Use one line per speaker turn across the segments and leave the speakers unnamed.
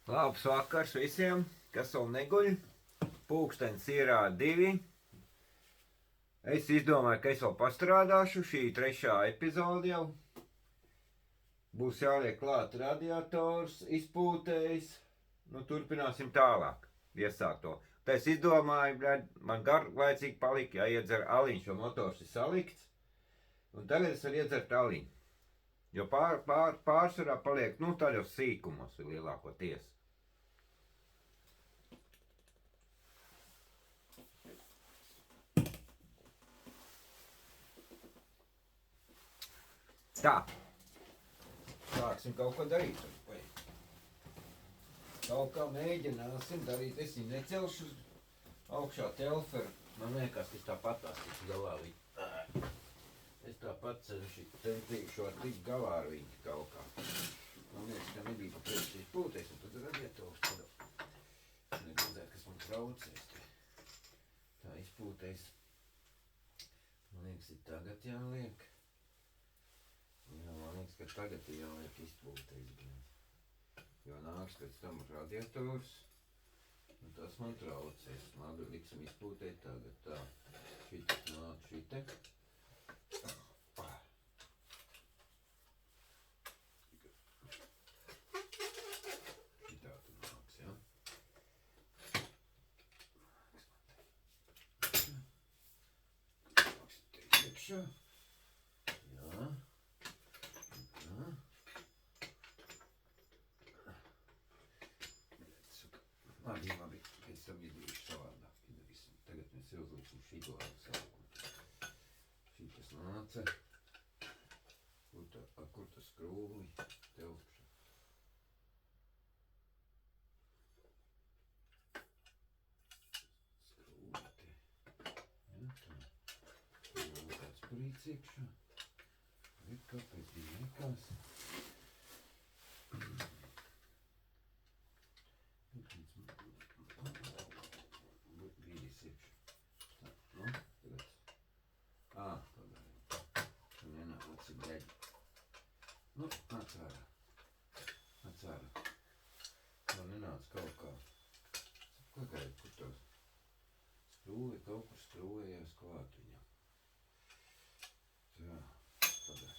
Labs vakars visiem, kas vēl neguļ. Pūkstens ir 2. Es izdomāju, ka es vēl pastrādāšu. Šī 3. epizode jau. Būs jāliek klāt radiators, izpūtējs. Turpināsim tālāk. Iesākto. Tā es izdomāju, man garlaicīgi palika jāiedzer aliņš, jo motors ir salikts. Un tagad es varu iedzert aliņu. Jo pārsvarā paliek, tādos sīkumos ir lielākoties. Tā. Sāksim kaut ko darīt. Kaut kā mēģināsim darīt. Es viņu necelšu augšā telferu. Man liekas, es tāpat tās galā viņu. Es tāpat centīšu ar tikt galā ar viņu kaut kā. Man liekas, ka nebija pa priekš izpūties, un tad radiators tad neredzēt, kas man traucēs. Tā izpūties. Man liekas, ir tagad jāliek. Jā, man liekas, ka tagad ir jāliek izpūtējs, jo nāks pēc tam radiators, un tas man traucēs. Labi, liksim izpūtēt tagad tā. Šitas nāk šite. Šitā tu nāks, jā? Nāks te iekšā. Jā. Labi, pēc tam iedarīšu savādāk. Tagad mēs uzliksim šito ar sākumu. Šitas nāca. Kur tas skrūvli? Telpša. Skrūvli te. Jā, tā. Vēl kāds sprīts iekšā. Kāpēc bija nekās? Brīdis iekšā. Tā, tagad. Pagaidām. Tu nenāc bļaļ. Nāc ārā. Nāc ārā. Tu nenāc kaut kā. Pagaid, kur tos skrūvi kaut kur skrūvējās klāt viņam. Tā, pagaid.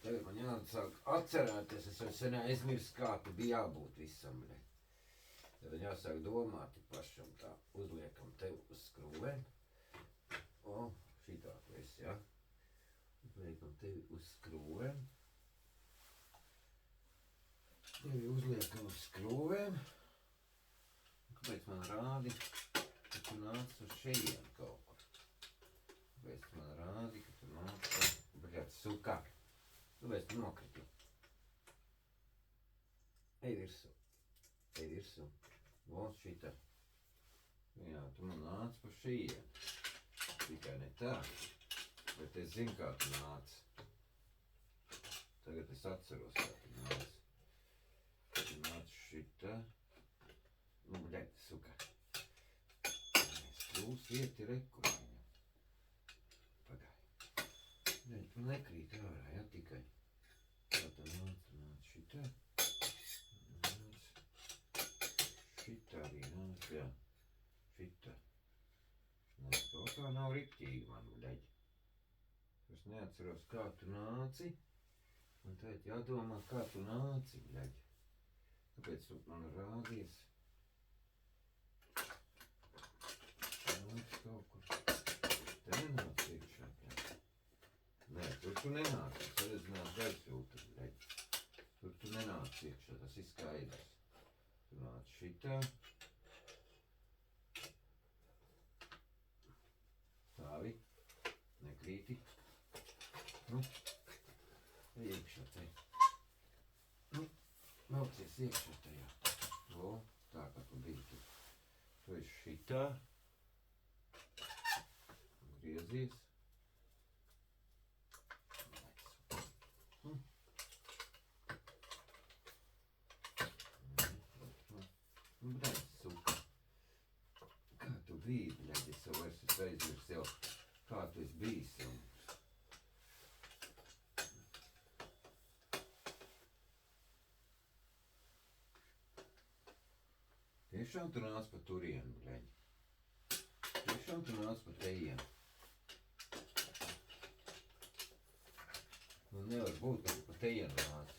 Tagad man jāsāk atcerēties, es jau sen aizmirsu, kā tu bija jābūt visam, bļaļ. Tad jāsāk domāt pašam tā, uzliekam tev uz skrūvēm. Šitā tu esi, ja? Uzliekam tevi uz skrūvēm. Tevi uzliekam uz skrūvēm. Kāpēc man rādi, ka tu nāc uz šeien kaut kur? Kāpēc man rādi, ka tu nāc uz... Bļāt, suka! Kāpēc tu nokriti? Ej virsū. Ej virsū. Vos šita. Jā, tu man nāc pa šeien. Tikai ne tā. Bet es zinu, kā tu nāc. Tagad es atceros, kā tu nāc. Tu nāc šita. Bļaļ, suka. Skrūvs ieti rekur viņam. Pagāj. Bļaļ, tu nekrīt ārā, ja, tikai. Kā tu nāc šita. Šitā arī nāc, jā. Šitā. Kaut kā nav riktīgi man, bļaļ. Es neatceros, kā tu nāci. Man tagad jādomā, kā tu nāci, bļaļ. Kāpēc tu man rādies? Nāc kaut kur. Te nenāc iekšā, bļaļ. Nē, tur tu nenāc. Es saredzinās gaisfiltru, bļaļ. Tur tu nenāc iekšā, tas ir skaidrs. Tu nāc šitā. Stāvi. Nekrīti. Iekšā te. Melcies iekšā tajā. Tā kā tu biji tu. Tu esi šitā. Griezies. Bļaļ, suka. Kā tu biji, bļaļ, es jau aizvirs jau, kā tu esi bijis jau. Tiešām tu nāc pa turienu, bļaļ. Tiešām tu nāc pa tejienu. Nu nevar būt, ka tu pa tejienu nāc.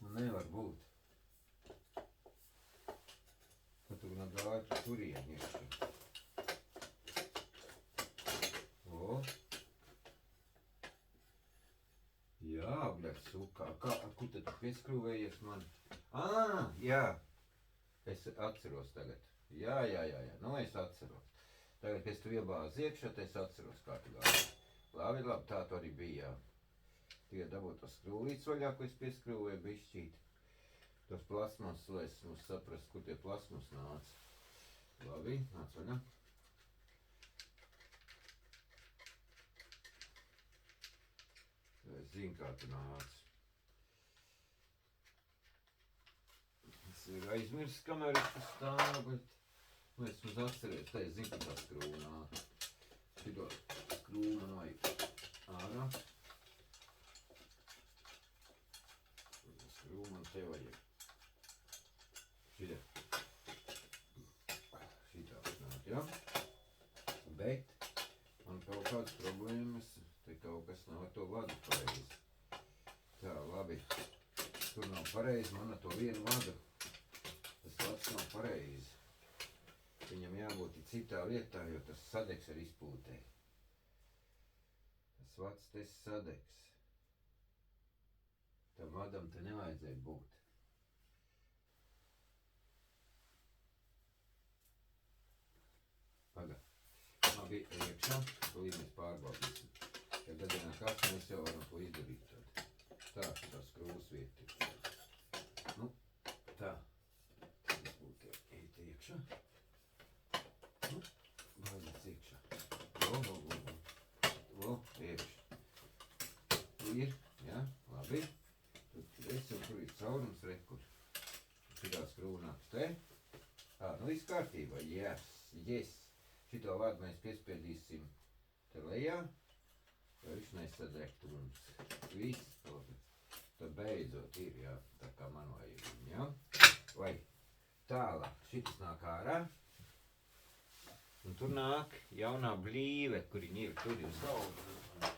Nu nevar būt. Ka tu gāji pa turienu iekšā. O. Jā, bļaļ, sukā. Kur tad tu pieskrūvējies man? Jā. Es atceros tagad. Jā. Nu es atceros. Tagad, kad tu iebāzi iekšā, tad es atceros, kā tu gāji. Labi, tā tu arī bija, jā. Tikai dabūt to skrūvītes vaļā, ko es pieskrūvēju bišķīt. Tos plasmas, lai es mums saprast, kur tie plasmas nāca. Labi, nāc vaļā. Es zinu, kā tu nāc. Es ir aizmirsis, kamēr es tu stāvu, bet es mums atceries, tā es zinu, ka tā skrūva nāk. Šito skrūvu man vajag ārā. Skrūvu man te vajag. Šitā nāk, jā? Bet man kaut kādas problēmas, te kaut kas nav ar to vadu pareizi. Tā, labi. Tur nav pareizi, man ar to vienu vadu. Tas vads nav pareizi. Viņam jābūt citā vietā, jo tas sadegs ar izpūtē. Tas vads te sadegs. Tam vadam te nevajadzēja būt. Paga. Labi, iekšā, līdz mēs pārbaudīsim. Ja gadienā kāds mēs jau varam to izdarīt tad. Tā, tā skrūvas vieta. Nu, tā. Izpūtē iet iekšā. Bāzes iekšā. O, iekšā. Ir, jā, labi. Tur ir caurums, rekur. Šitā skrūva nāks te. Nu viss kārtībā, yes. Šito vārdu mēs piespiedīsim te lejā, jo viņš nesadegtu mums. Viss, tad beidzot ir, jā, tā kā man vajag, jā. Vai tālāk, šitas nāk ārā. Un tur nāk jaunā blīve, kur viņa ir, tur ir uz galda.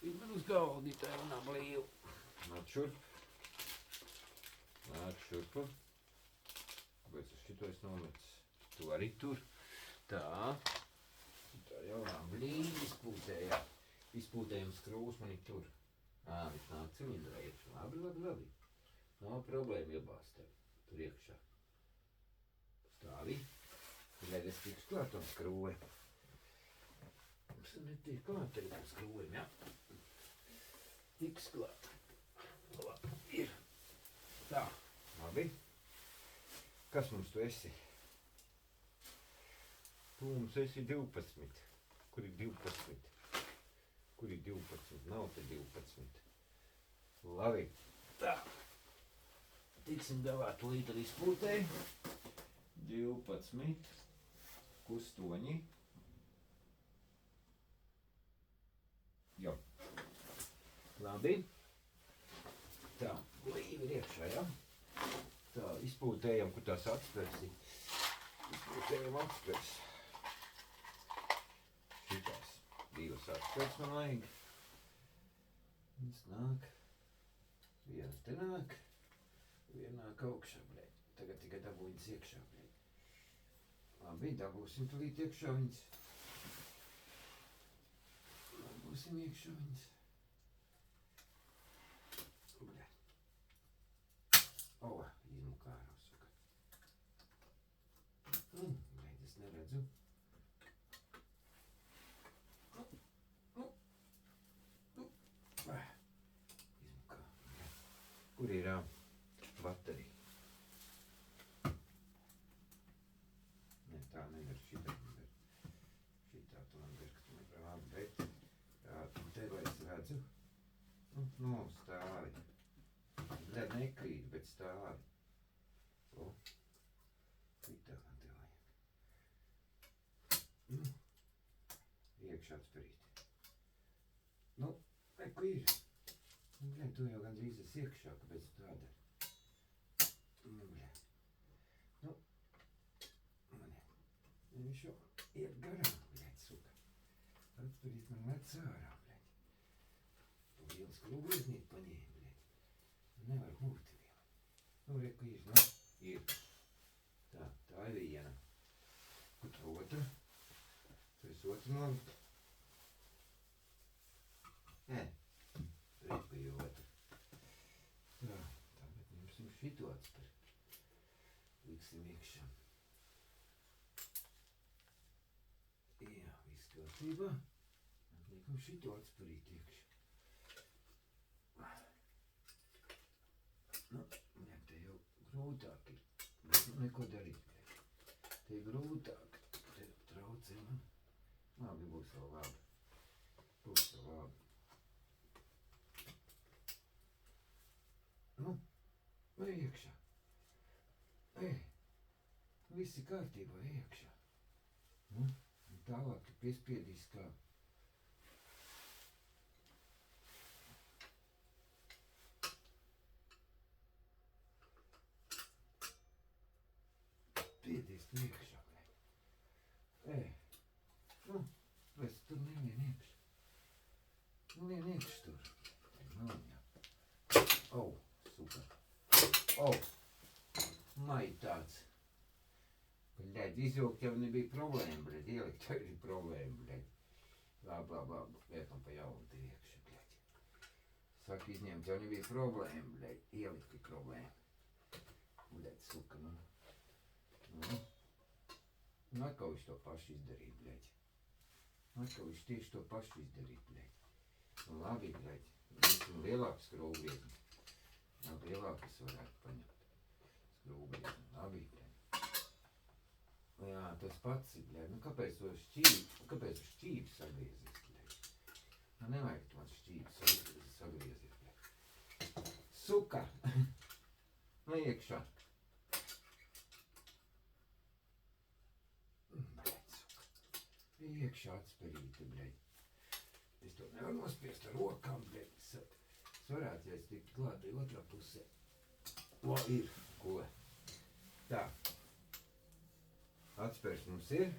Ir man uz galda, tā jaunā blīve. Nāc šurp. Nāc šurpu. Kāpēc es šito es nometis? Tu arī tur. Tā. Tā jaunā blīve izpūtēja. Izpūtējums skrūvs man ir tur. Viņš nāk cilindrā iekšā. Labi. Nav problēma iebāzt tev. Tur iekšā. Stāvi. Lai es tikšu klāt tam skrūvē. Mums netiek klāt tam skrūvēm, jā? Tiks klāt. Labi, ir. Tā, labi. Kas mums tu esi? Tu mums esi 12. Kur ir 12? Kur ir 12? Nav te 12. Labi. Tā. Tiksim galā tūlīt ar izpūtēji. 12. Kustoņi. Jā. Labi. Tā, blīvi ir iekšā, jā? Tā, izpūtējam, kur tās atspērsi. Izpūtējam atspērs. Šitās divas atspērs man vajag. Viens nāk. Viens te nāk. Viena nāk augšā, blē. Tagad tikai dabūjies iekšā, blē. Labi, dabūsim tulīt iekšā viņas. Dabūsim iekšā viņas. Bļa. Izmuka ārā, suka. Bļa, es neredzu. Izmuka. Kur ir baterija? Tā nevar šitā nevar. Šitā tu man birkt nevar, bet te lai es redzu. Nu, stāvi. Ne, nekrīt, bet stāvi. O, šitā man te vajag. Iekšā atspērīt. Nu, ko ir? Bļa, tu jau gandrīz esi iekšā, kāpēc tu tā dari? Bļa. šo iet garām, bļaļ, suka. Atspērīt man lec ārā, bļaļ. Tu viens krūveznīt paņēmi, bļaļ. Nevar būt vēl. Nu, reku ir, nu, ir. Tā ir viena. Kur tā otra? Tu esi otru nolikt. Reku ir otra. Tā, tagad ņemsim šito atspēr. Liksim iekšā. Jā, viss kārtībā. Liekam šito atspērīt iekšā. Nu, jā, te jau grūtāk ir. Bet nu neko darīt. Te ir grūtāk. Te traucē man. Labi, būs vēl labi. Būs vēl labi. Nu, vai iekšā. Viss ir kārtībā, iekšā. Nu, un tālāk tu piespiedīs kā. Spiedīs tu iekšā, vai? Nu, pēc tur nevien iekšā. Nu, vien iekšā tur. Maliņā. Super. Mai tāds. Bļaļ, izvilkt jau nebija problēma, bļaļ, ielikt jau ir problēma, bļaļ. Labi, liekam pa jaunu te iekšā, bļaļ. Saka, izņemt jau nebija problēma, bļaļ, ielikt ir problēma. Bļaļ, suka, nu. Un atkal viņš to pašu izdarīja, bļaļ. Atkal viņš tieši to pašu izdarīja, bļaļ. Nu labi, bļaļ, visam lielāks skrūviezni. Labi, lielākas varētu paņemt. Skrūviezni, labi, bļaļ. Jā, tas pats ir, bļaļ. Nu kāpēc tu šķīvi sagriezies, bļaļ? Nu nevajag tu man šķīvi sagriezies, bļaļ. Suka! Nu iekšā. Iekšā atspērīti, bļaļ. Es to nevaru nospiest ar rokām, bļaļ. Svarētu, ja es tik klāt otrā pusē. O, ir, ko. Tā. Atspērs mums ir.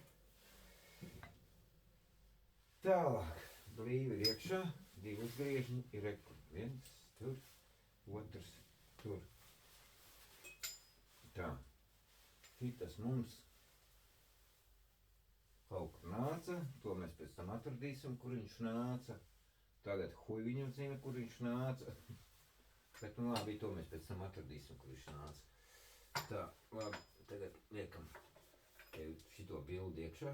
Tālāk. Blīvi ir iekšā. Divas griežņi ir rekur. Viens, tur. Otrs, tur. Tā. Šitas mums kaut kur nāca, to mēs pēc tam atradīsim, kur viņš nāca. Tagad huj viņam zina, kur viņš nāca. Bet nu labi, to mēs pēc tam atradīsim, kur viņš nāca. Tā, labi, tagad liekam šito bildi iekšā.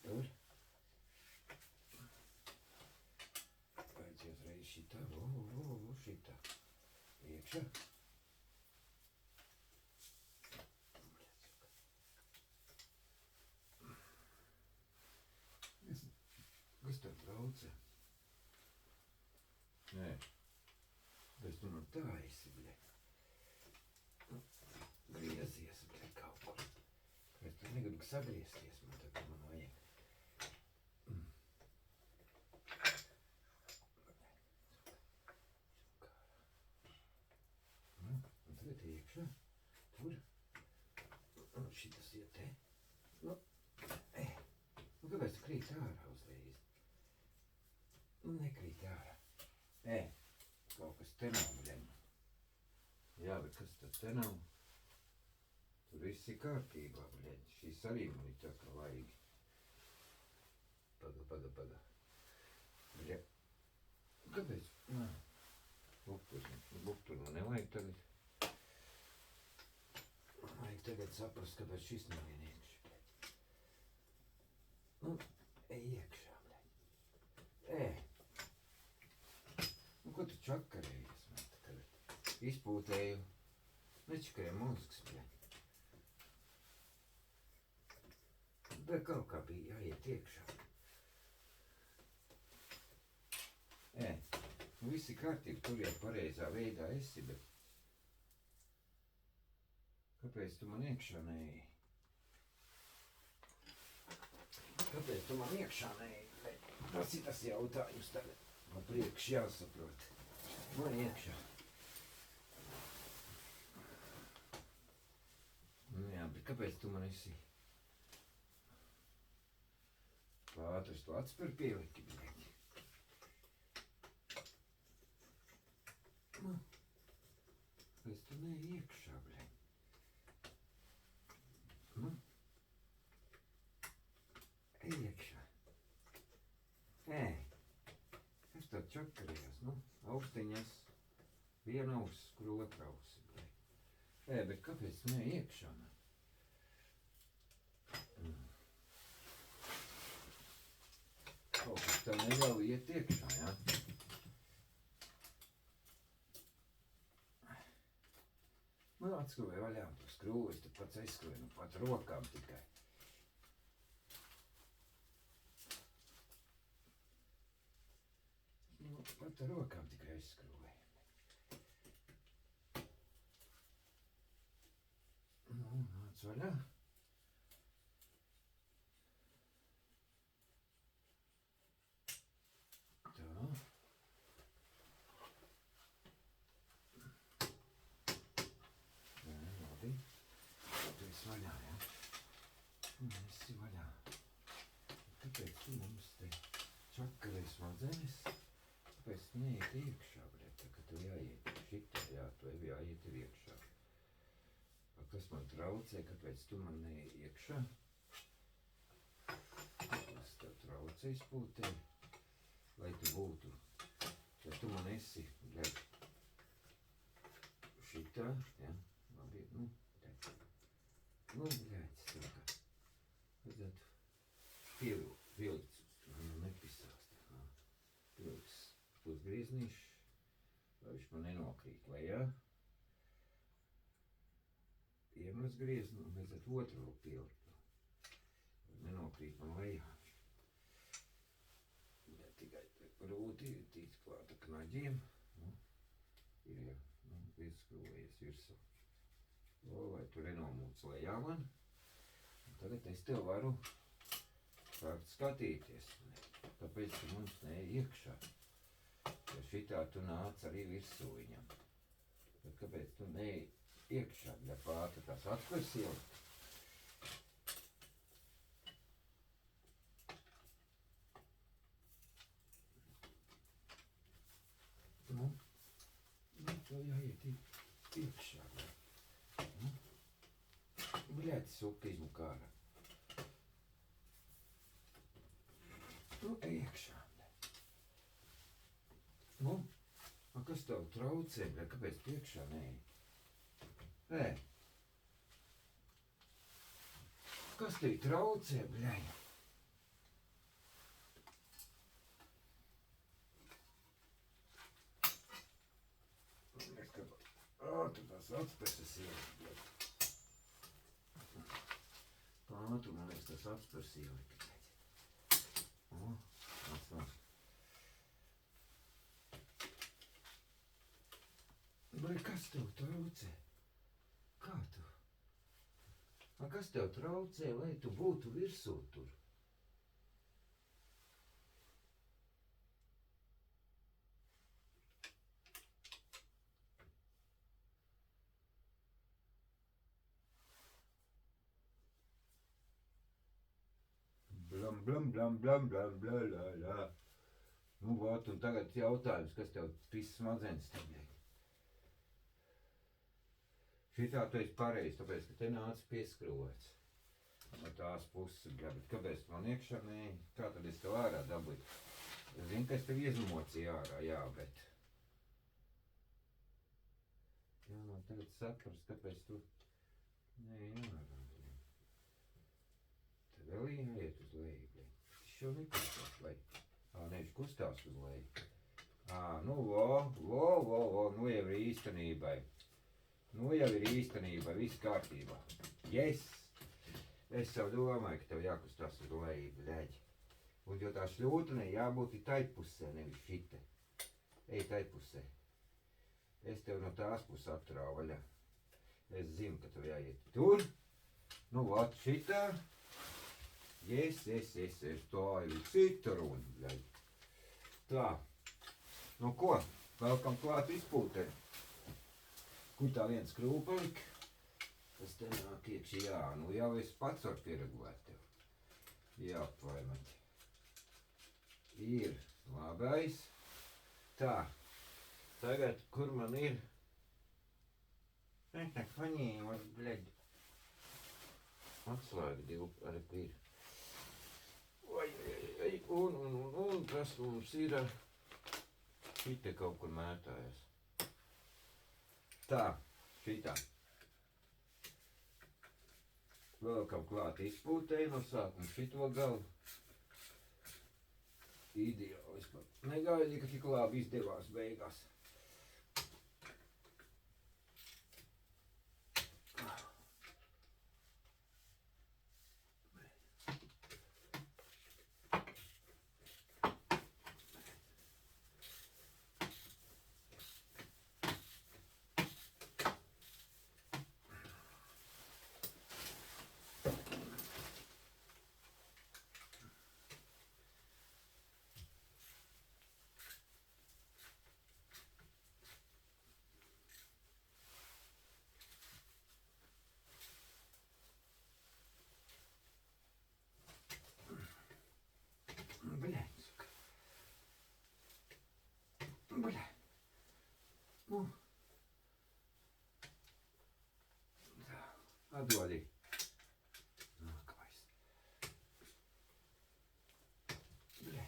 Tur. Aiziet reiz šitā, šitā. Iekšā. Kas tev traucē? Nē. Bet tu man tā esi, bļaļ. Griezies, bļaļ, kaut kur. Es tu negribu sagriezties, man tagad man vajag. Nu, un tagad iekšā. Tur. Un šitas iet te. Nu, nu kāpēc tu krīt ārā uzreiz? Nu, nekrīt ārā. Kaut kas te nav, bļaļ. Jā, bet kas tad te nav? Tur viss ir kārtībā, bļaļ. Šīs arī man ir tā kā vajag. Paga. Bļaļ. Kāpēc? Nā. Bukturu man nevajag tagad. Vajag tagad saprast, kāpēc šis nav vien iekšā, bļaļ. Nu, ej iekšā, bļaļ. Nu, ko tu čakarējies man tagad? Izpūtēju. Nečakarēju mūzikas, bļaļ. Bet kaut kā bija jāiet iekšā. Nu viss ir kārtīgi, tur jau pareizā veidā esi, bet kāpēc tu man iekšā neeji? Kāpēc tu man iekšā neeji? Tas ir tas jautājums tagad. Man priekš jāsaprot. Man iekšā. kāpēc tu man esi? Pātris tu atspēr pieliki, bļaļ. Nu, kāpēc tu ne iekšā, bļaļ? Nu, ej iekšā. Ej, kas tā čakarījās, nu, austiņas, viena auss, kur otra auss, bļaļ. Ej, bet kāpēc tu ne iekšā, man? Kaut kas tā neļauj iet iekšā, jā? Nu, atskrūvēju vaļā to skrūvis, tad pats aizskrūvēju, nu pat rokām tikai. Nu, pat ar rokām tikai aizskrūvēju. Nu, nāc vaļā. Tā. Nē, labi. Tu esi vaļā, ja? Un esi vaļā. Kāpēc tu mums te čakarē smadzenes? Kāpēc neiet iekšā, bļaļ? Tā, ka tev jāiet šitā, jā, tev jāiet ir iekšā. Kas man traucē, kāpēc tu man neiet iekšā? Kas tev traucē izpūtē? Lai tu būtu, ja tu man esi, bļaļ, šitā, ja, labi, nu, bļaļ, saka, vajadzētu pielikt, nu, nepisās, tā, pieliks pusgrieznīši, lai viņš man nenokrīt lejā, iemaz griezni, un vajadzētu otru vēl pielikt, lai nenokrīt man lejā. Tikai grūti tīt klāt ar knaģiem, nu, ir jau, nu, ieskrūvējies virsū. O, vai tu nenomūc lejā man? Un tagad es tev varu sākt skatīties, kāpēc tu mums neiet iekšā. Jo šitā tu nāc arī virsū viņam. Bet kāpēc tu neiet iekšā, ja pāta tās atspērs ielikt? Nu, tev jāiet iekšā. Nu, bļaļ, suka izmuka ārā. Nu, iekšā. Nu, kas tev traucē, bļaļ, kāpēc tu iekšā neiet? Kas tev traucē, bļaļ? Tu tās atspērs ielikt. Tu man liekas tas atspērs ielikt. O, nāc. Vai kas tev traucē? Kā tu? Kas tev traucē, lai tu būtu virsū tur? Blam, bla. Nu, vot, un tagad jautājums, kas tev viss smadzenes tagad? Šitā tu esi pareizi, tāpēc, ka te nāca pieskrūvēts. No tās puses, bļa, bet kāpēc man iekšā nē? Kā tad es tev ārā dabūju? Es zinu, ka es tev iezumocīju ārā, jā, bet... Jā, man tagad saprast, kāpēc tu... Nē, ārā. Te vēl jāiet uz leju, bļa. Tas jau nekustās leju. Nevis kustās uz leju. Nu, nu jau ir īstenībai. Viss kārtībā. Yes! Es jau domāju, ka tev jākustās uz leju, bļaļ. Un jo tā šļūtenei jābūt tai pusē, nevis šite. Ej tai pusē. Es tev no tās puses atturāvu vaļā. Es zinu, ka tev jāiet tur. Nu, vat šitā. Yes, tā ir cita runa, bļaļ. Tā. Nu ko? Velkam klāt izpūteni. Kur tā viens skrūve palika? Tas te nāk iekšā, jā, nu jau es pats varu pieregulēt tev. Jā, paimati. Ir labais. Tā, tagad, kur man ir? Es tā paņēmu, bļaļ. Atslēga divu arī ir. Un kas mums ir? Šite kaut kur mētājas. Tā, šitā. Vēl kaut klāt izpūtēju no sākuma šito galu. Ideāli vispār. Negaidīju, ka tik labi izdevās beigās. Bļa. Nu. Tā, atdodī. Nākamais. Bļa.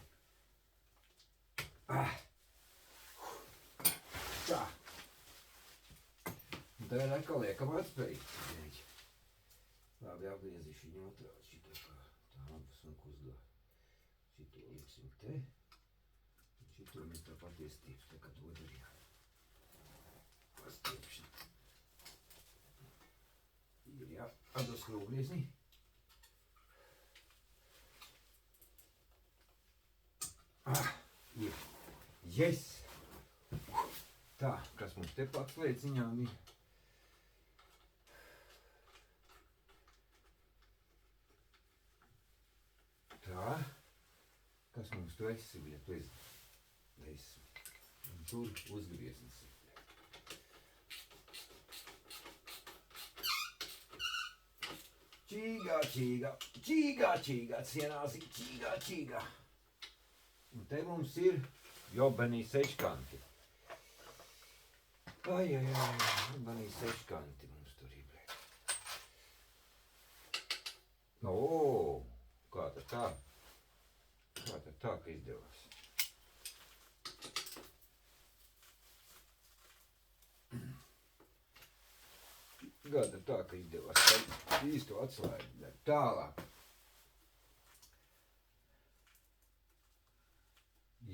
Tā. Un tagad atkal liekam atspēj. Labi, apgriezīšu viņu otrādi šito kā tā abas un kuzdā. Šito lieksim te. Šito mēs tā patiestību, tā kā to darījām. Pastiepšana. Ir jā, atdos krūgliezni. Ir. Yes! Tā, kas mums te pats lieciņām ir? Tā. Kas mums tu esi, ja tu esi? Un tur uzgrieznis. Čīgā, čīgā, čīgā, čīgā, cienāsi, čīgā, čīgā. Un te mums ir jobenī seškanti. Ai, jobenī seškanti mums tur ir, bļaļ. Kā tad tā? Kā tad tā, ka izdevās? Gada tā, ka izdevās īsto atslēgu. Tālāk.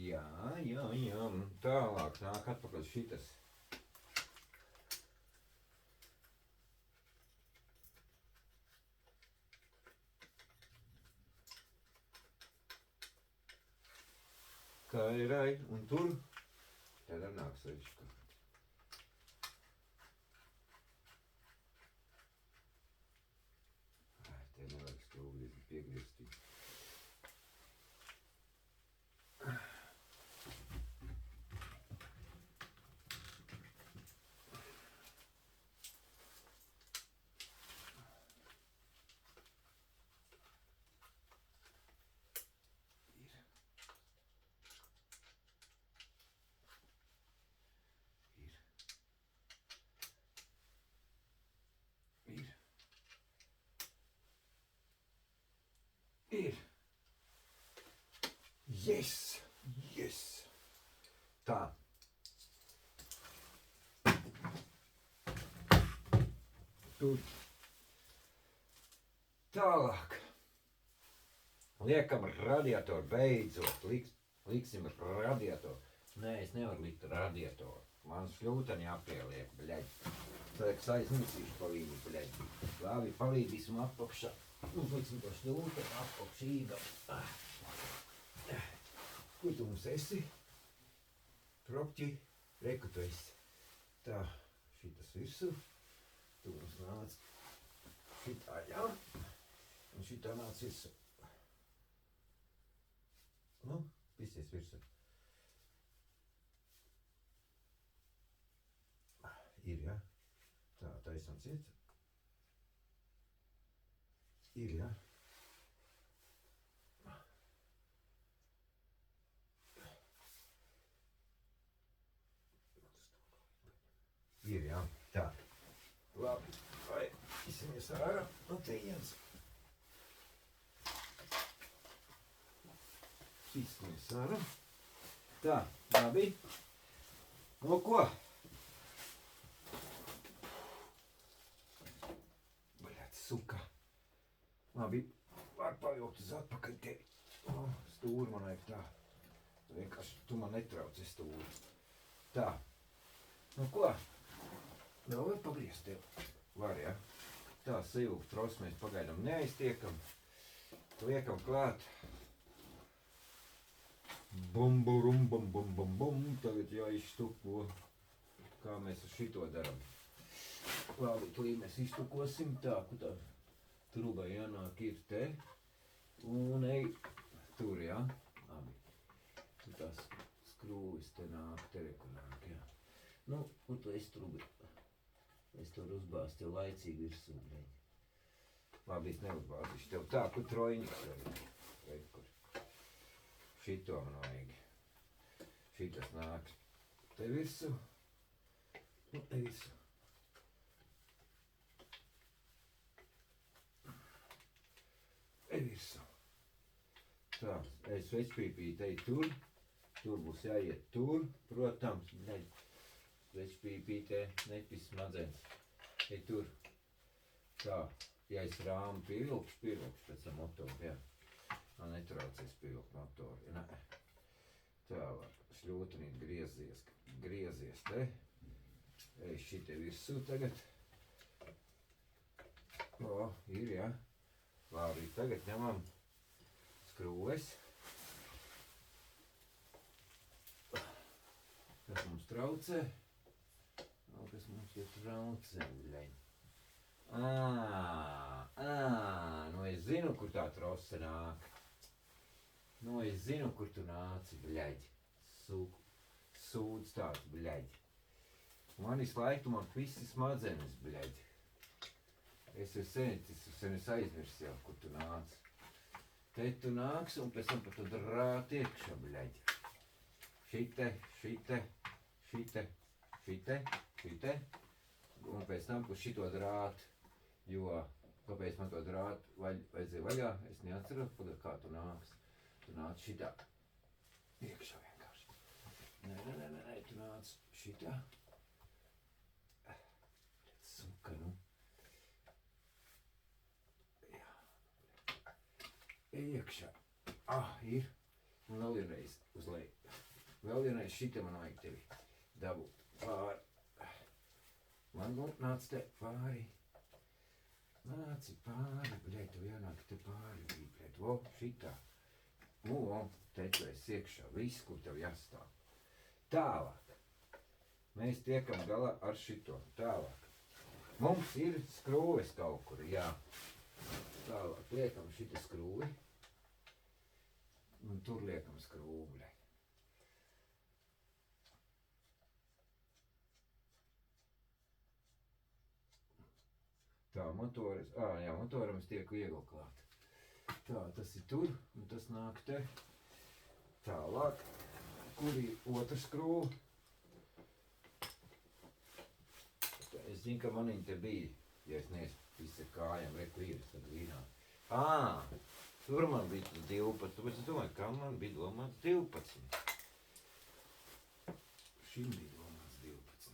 Jā. Tālāk nāk atpakaļ šitas. Kairai, un tur tad nāk sevišķi. Te nevajag skrūgliezni piegriezt. Ir. Yes! Tā. Tur. Tālāk. Liekam radiatoru beidzot. Liksim radiatoru. Nē, es nevaru likt radiatoru. Man šļūtani jāpieliek, bļaļ. Tad aizmirsīšu pa viņu, bļaļ. Labi, palīdīsim apakšā. Uzliksim to šļūtani apakšīgam. Kur tu mums esi? Kropķi, reku tu esi. Tā, šitas virsū. Tu mums nāc šitā, jā. Un šitā nāc virsū. Nu, pisies virsū. Ir, jā. Tā, taisam ciet. Ir, ja? Ir, jā. Tā. Labi. Vai izsimies ārā no tejienes. Izsimies ārā. Tā, labi. No ko? Bļāt, suka. Labi, var pavilkt uz atpakaļ tevi. Stūri man vajag tā. Vienkārši tu man netrauci stūri. Tā. No ko? Vēl var pagriezt tev? Var, ja? Tā, sajūgt trosu mēs pagaidām neaiztiekam. Liekam klāt. Bum, burum, bum, bum, bum, bum. Tagad jāizštuko. Kā mēs ar šito daram. Labi, to mēs izštukosim. Tā, kur tā trubai jānāk ir te. Un ej tur, ja? Labi. Tur tās skrūvis te nāk, te reku nāk, ja? Nu, kur tu esi trubi? Es tur uzbāzu tev laicīgi virsū, bļeņ. Labi, es neuzbāzīšu tev tā, kur trojņiks vajag. Vajag, kur. Šito man vajag. Šitas nāk te virsū. Nu, te virsū. Te virsū. Tā, es svečpīpīt ej tur. Tur būs jāiet tur, protams, bļeņ. Svečpīpītē nepis smadzenes. Ej tur. Tā, ja es rāmu pievilkšu pēc tam motoru, jā. Man netraucies pievilkt motoru, ja nē. Tālāk, šļūtenīt griezies te. Ej šitie virsū tagad. O, ir, jā. Labi, tagad ņemam skrūves. Kas mums traucē? Kas mums ir traucē, bļeņ. Nu es zinu, kur tā trose nāk. Nu es zinu, kur tu nāci, bļeļ. Sūds tāds, bļeļ. Man visu laiku man visi smadzenes, bļeļ. Es sen aizmirs jau, kur tu nāci. Te tu nāks un pēc tam pat tu drāt iekšā, bļeļ. Šite. Un pēc tam, kur šito drāt, jo, kāpēc man to drāt vajadzēja vaļā, es neatceros, kā tu nāks. Tu nāc šitā. Iekšā vienkārši. Nē, tu nāc šitā. Suka, nu. Jā. Iekšā. Ir. Un vēl vienreiz uz leju. Vēl vienreiz šitā man vajag tevi dabūt pāri. Man nāc te pāri. Nāci pāri, bļeļ, tev jānāk te pāri, bļeļ. Vo, šitā. Te tu esi iekšā. Viss, kur tev jāstāv. Tālāk. Mēs tiekam galā ar šito. Tālāk. Mums ir skrūves kaut kur, jā. Tālāk liekam šita skrūvi. Un tur liekam skrūvi, bļeļ. Tā, motoram es tieku viegli klāt. Tā, tas ir tur, un tas nāk te. Tālāk, kur ir otra skrūva. Es zinu, ka maniņ te bija, ja es neesmu visi ar kājām, reku ir, tad vīnā. Tur man bija 12, tāpēc es domāju, kā man bija domāts 12. Šim bija domāts 12.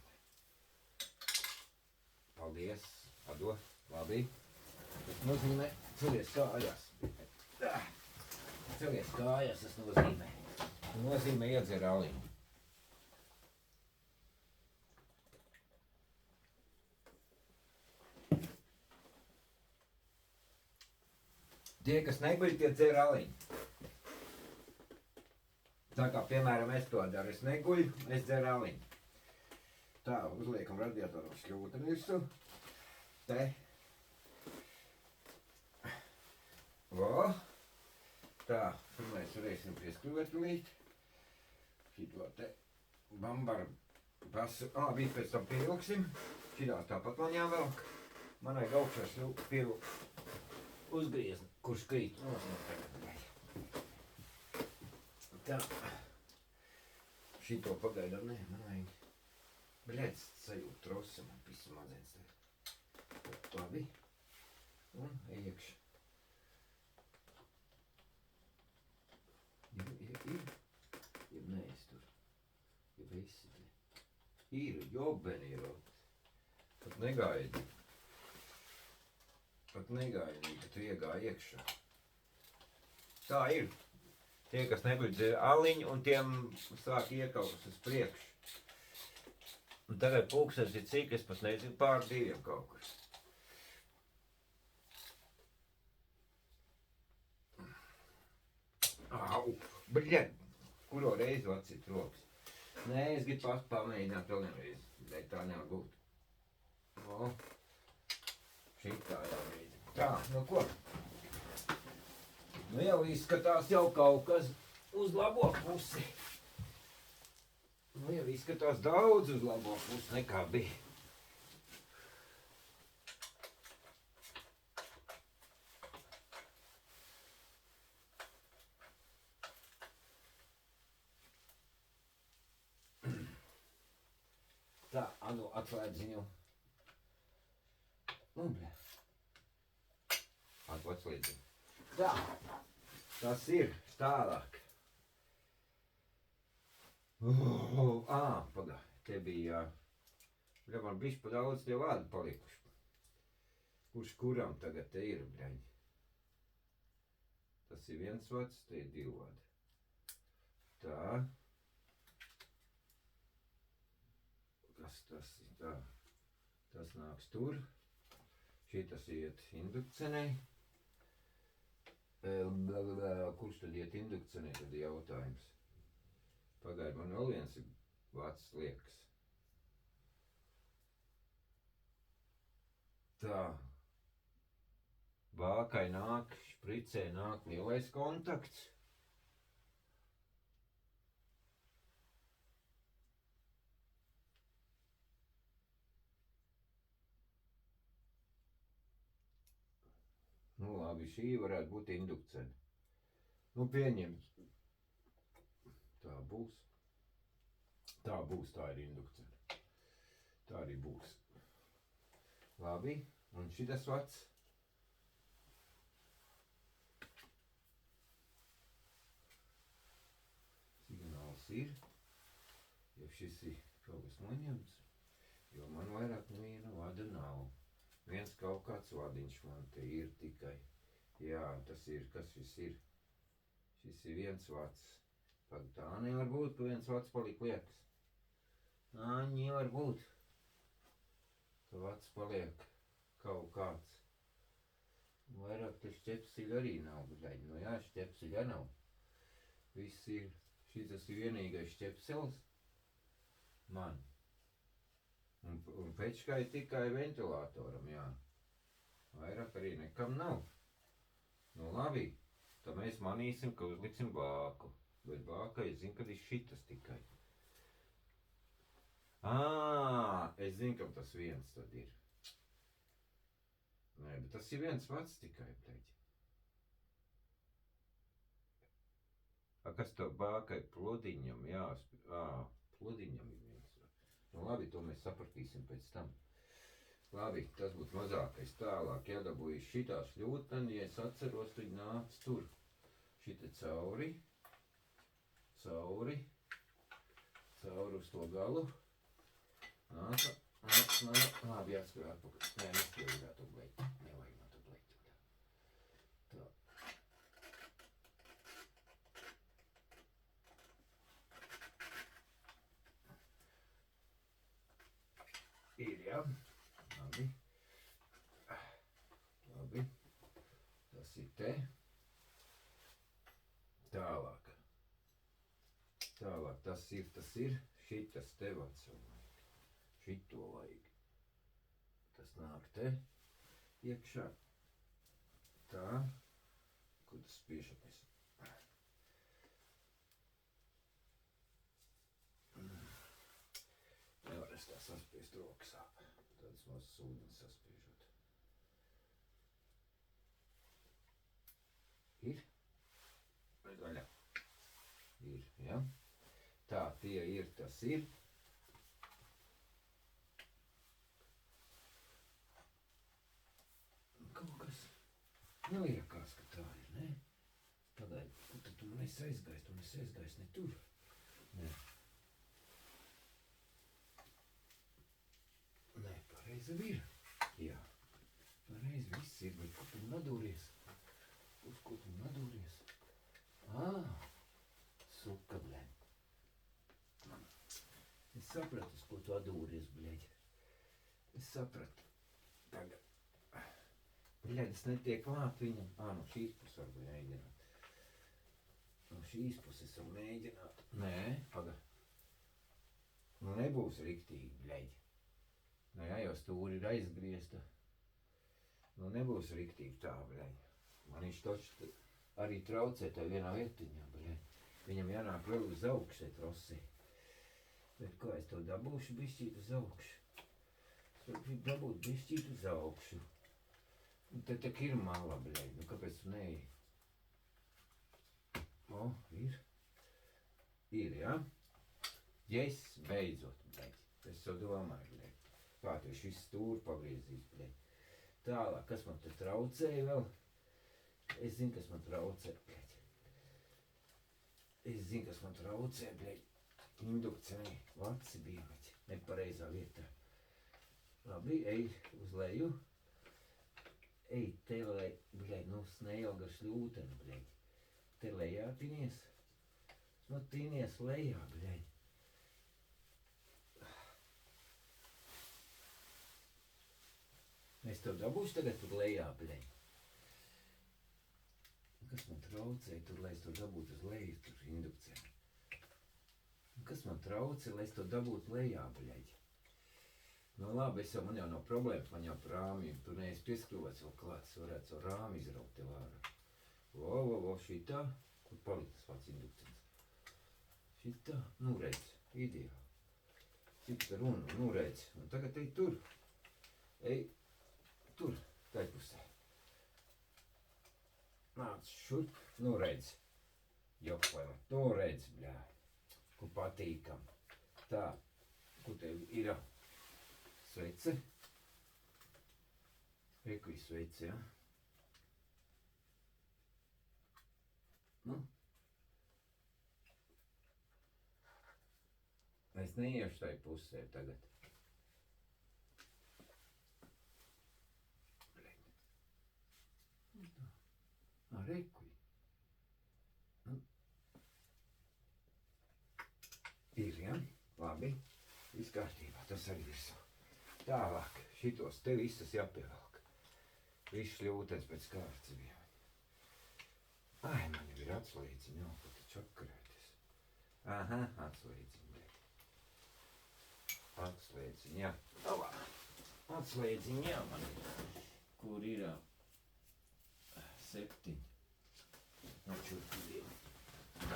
Paldies! Ado, labi. Tas nozīmē, celies kājās. Celies kājās, tas nozīmē. Tas nozīmē iedzer aliņu. Tie, kas neguļ, tie dzer aliņu. Tā kā, piemēram, es to daru, es neguļu, es dzeru aliņu. Tā, uzliekam radiatoru šļūteni virsū. Te. Vo. Tā, tur mēs varēsim pieskrūvēt tulīt. Šito te bambaru pasu. Bija pēc tam pievilksim. Šitās tāpat man jāvelk. Man vajag augšā pievilkt uzgriezni, kurš krīt. Tā. Šito pagaidām nē, man vajag. Bļēc, sajūt trosa, man pisa mazens tagad. Labi. Un iekš. Ir nees tur. Ir visi te. Ir jobeni ir. Pat negaidi. Pat negaidi, ka tu iegāji iekšā. Tā ir. Tie, kas neguļ aliņu, un tiem sāk iekautas uz priekšu. Un tagad pulkstens ir cik, es pat nezinu, pār 2 kaut kur. Au, bļet, kuro reizi atcīt rokas. Nē, es gribu pamēģināt vēl vienreiz, bet tā nevar būt. O, šitā jau reizi. Tā, nu ko? Nu jau izskatās jau kaut kas uz labo pusi. Nu jau izskatās daudz uz labo pusi nekā bija. Tā, Anu, atslēdz ziņu. Nu, bļa. Atslēdz ziņu. Tā, tas ir tālāk. Pagā, te bija, bļa, man bišķi pa daudz tie vārdi palikuši. Kurš kuram tagad te ir, bļaņi? Tas ir 1 vārds, te ir 2 vārdi. Tā. Kas tas ir tā? Tas nāks tur. Šitas iet indukcenei. Kurš tad iet indukcenei, tad ir jautājums. Pagaid, man vēl viens ir vārds liekas. Tā. Vākai nāk, špricē nāk lielais kontakts. Nu labi, šī varētu būt indukcene. Nu pieņemt. Tā būs. Tā būs, tā ir indukcene. Tā arī būs. Labi, un šitas vats. Signāls ir. Ja šis ir kaut kas noņemts, jo man vairāk neviena vada nav. Viens kaut kāds vadiņš man te ir tikai. Jā, tas ir, kas šis ir? Šis ir 1 vads. Tā nevar būt, ka 1 vads paliek liekas. Nevar būt. Ka vads paliek kaut kāds. Vairāk te šķepsiļa arī nav, bļaļ. Nu jā, šķepsiļa nav. Viss ir, šitas ir vienīgais šķepsels. Man. Un pečkai tikai ventilatoram, jā. Vairāk arī nekam nav. Nu labi, tad mēs manīsim, ka uzliksim vāku. Bet vākai es zinu, kad ir šitas tikai. Es zinu, kam tas 1 tad ir. Nē, bet tas ir 1 vads tikai, pleģi. Kas to vākai plodiņam, jā, plodiņam ir 1 vads. Nu labi, to mēs sapratīsim pēc tam. Labi, tas būtu mazākais. Tālāk iedabūju šitā šļūtani, ja es atceros, tad nāc tur. Šita cauri uz to galu. Nāca, labi, jāskarā atpakaļ. Nē, nespēju to bleķi. Nevajag no to bleķi. Tā. Ir, jā. Labi. Tas ir te. Tālāk. Tas ir. Šitas te vads vajag. Šito vajag. Tas nāk te. Iekšā. Tā. Ko tas spiešamies? Nevar es tā saspiest rokas sāp. Tādas mazas ūdens saspiežot. Ir? Vaļā. Ir, ja? Tā, tie ir, tas ir. Kaut kas neliekās, ka tā ir, ne? Pagaid, kur tad tu man esi aizgājis, ne tur. Ne. Nē, pareizi ir. Jā, pareizi viss ir, bet kur tu nadūries? Uz ko tu nadūries? Suka, bļaļ. Es sapratu, uz ko tu adūries, bļaļ. Es sapratu. Tagad. Bļaļ, es netiek klāt viņam. No šīs puses varbūt mēģināt. No šīs puses var mēģināt. Nē, pagad. Nu nebūs riktīgi, bļaļ. Nu jā, jau stūri ir aizgriezta. Nu nebūs riktīgi tā, bļaļ. Man viņš toči arī traucē tā vienā vietiņā, bļaļ. Viņam jānāk vēl uz augšu, te trosī. Bet kā es to dabūšu bišķīt uz augšu? Es gribu dabūt bišķīt uz augšu. Un te tak ir mala, bļaļ. Nu kāpēc tu neej? Ir. Ir, ja? Yes, beidzot, bļaļ. Es to domāju, bļaļ. Kā tu šis stūri pagriezīs, bļaļ. Tālāk, kas man te traucēja vēl? Es zinu, kas man traucē, bļaļ. Es zinu, kas man traucē, bļaļ. Indukcijai vaci bija, bļaļ. Nepareizā vietā. Labi, ej uz leju. Ej, te lej, bļaļ, nu sneilga šļūtena, bļaļ. Te lejā tinies. Nu tinies lejā, bļaļ. Es tev dabūšu tagad tur lejā, bļaļ. Kas man traucēja tur, lai es to dabūtu uz leju, tur indukcijā? Kas man traucēja, lai es to dabūtu lejā, bļaļ? Nu labi, man jau nav problēmas, man jau par rāmjiem. Tu neesi pieskrūvēts vēl klāt, es varētu savu rāmi izraukt tev ārā. Šitā. Kur palika tas pats indukcijas? Šitā. Nu redz, ideāli. Cik tā runa, nu redz. Un tagad ej tur. Ej tur, tai pusē. Nāc šurp, nu redz. Jokpēlē, nu redz, bļā. Kur patīkam. Tā, kur tev ir svece. Ekuji svece, ja? Nu. Es neiešu tai pusē tagad. Ekuji. Nu. Ir, ja? Labi. Viss kārtībā, tas arī ir savu. Tālāk, šitos te visus jāpievelk. Viss šļūtens pēc kārtas bija. Man jau ir atslēdziņa, jau pat čakarēties. Atslēdziņa. Atslēdziņa, jā. Tavā. Atslēdziņa, jā, man ir. Kur ir 7. Nočurki 2.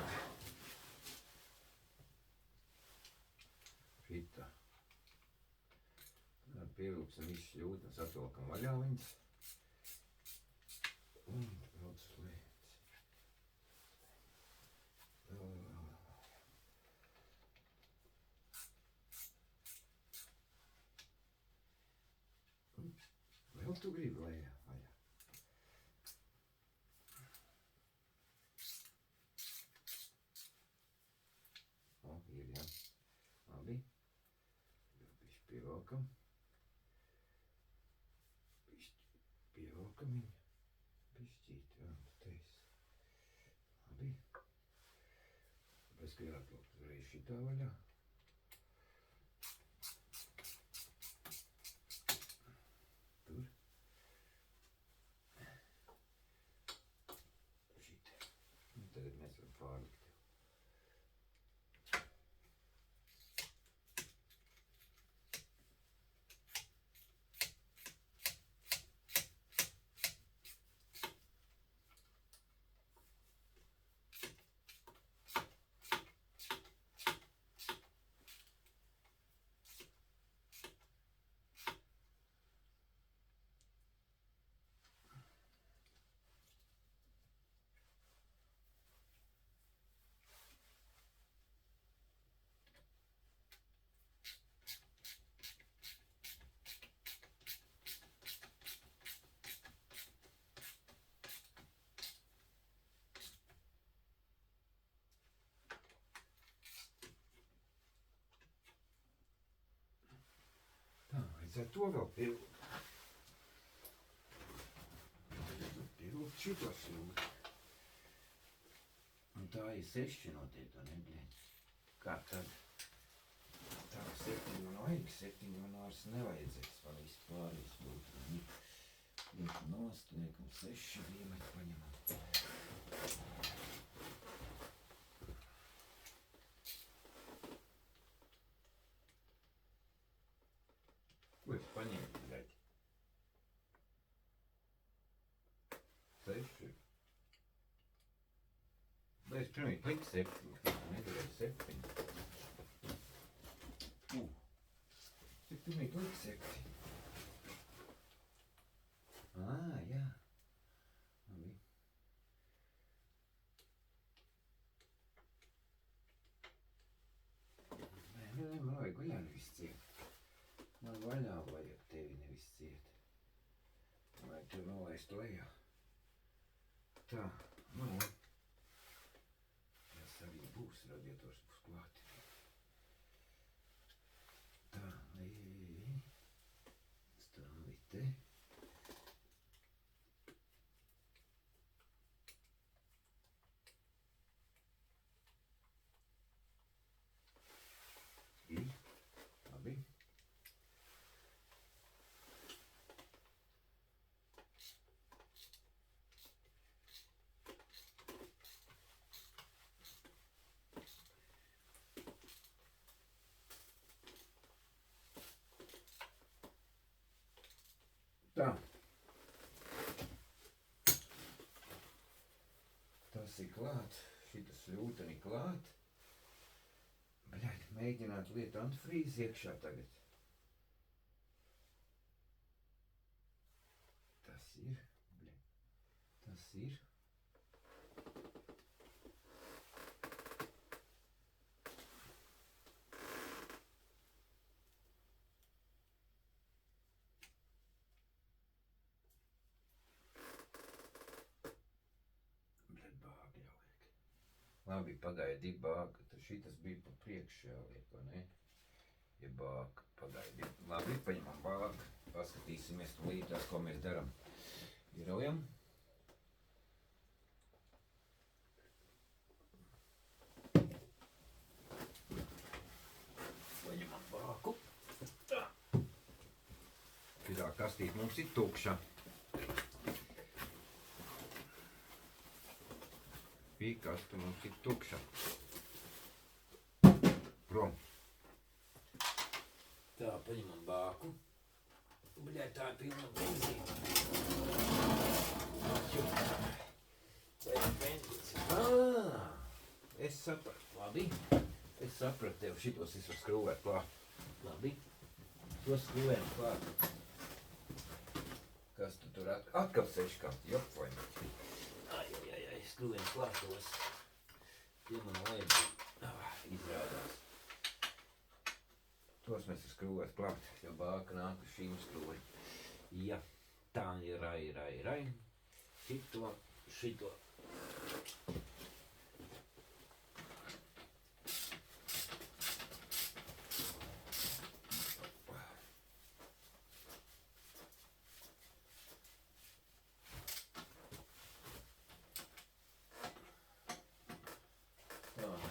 Šitā. Pievilksim visu šļūtnes, atvelkam vaļā viņas. Un brauc slēdz. Vēl tu gribi lejā vaļā? Ir, jā. Labi. Vēl bišķi pievelkam. Pievelkam viņu. Bišķīt, jā, teis. Labi. Tāpēc, ka jāatvelk uzreiz šitā vaļā. Tur. Šitā. Un tagad mēs varam pārlikt. Vajadzētu to vēl pildu. Pildu šito sildu. Un tā ir 6 noteikti, ne, bļēņ? Kā tad? Tā 7 man vajag, 7 man vairs nevajadzēs vēl vispārīs būt. Liekam nost, liekam 6, vienmēr paņemam. Ko es paņēmu, bļēņ? 6. Bet es pirmīt liku 7, nedarēju 7. Es pirmīt liku 7. Jā. Labi. Nē, man vajag vaļā nevis ciet. Man vaļā vajag tevi nevis ciet. Vajag tev nolaist lejā. Tā, nu. Arī būs, radiators būs klāt. Tā, stāvi te. Labi. Tā. Tas ir klāt, šitas ļūteni klāt. Bļaļ, mēģināt lietu antifrīzi iekšā tagad. Tas ir, bļaļ, tas ir. Labi, pagaidi bāka, tad šitas bija pa priekšu jāliek, vai ne? Ja bāka, pagaidi. Labi, paņemam bāku, paskatīsimies tūlītās, ko mēs daram. Iraujam. Paņemam bāku. Tā. Šitā kastīt mums ir tukša. Kastu mums ir tukša. Prom. Tā, paņemam bāku. Bļai, tā ir pilna benzīna. Es sapratu, labi. Es sapratu tev, šitos es var skrūvēt klāt. Labi. Tos skrūvējam klāt. Kas tu tur atkal seškāpt, jopvaini. Skrūvējam klātos. Tie man vajag izrādās. Tos mēs ir skrūvēt klāt, jo bāka nāk uz šīm skrūvei. Ja, tā ir rai. Šito.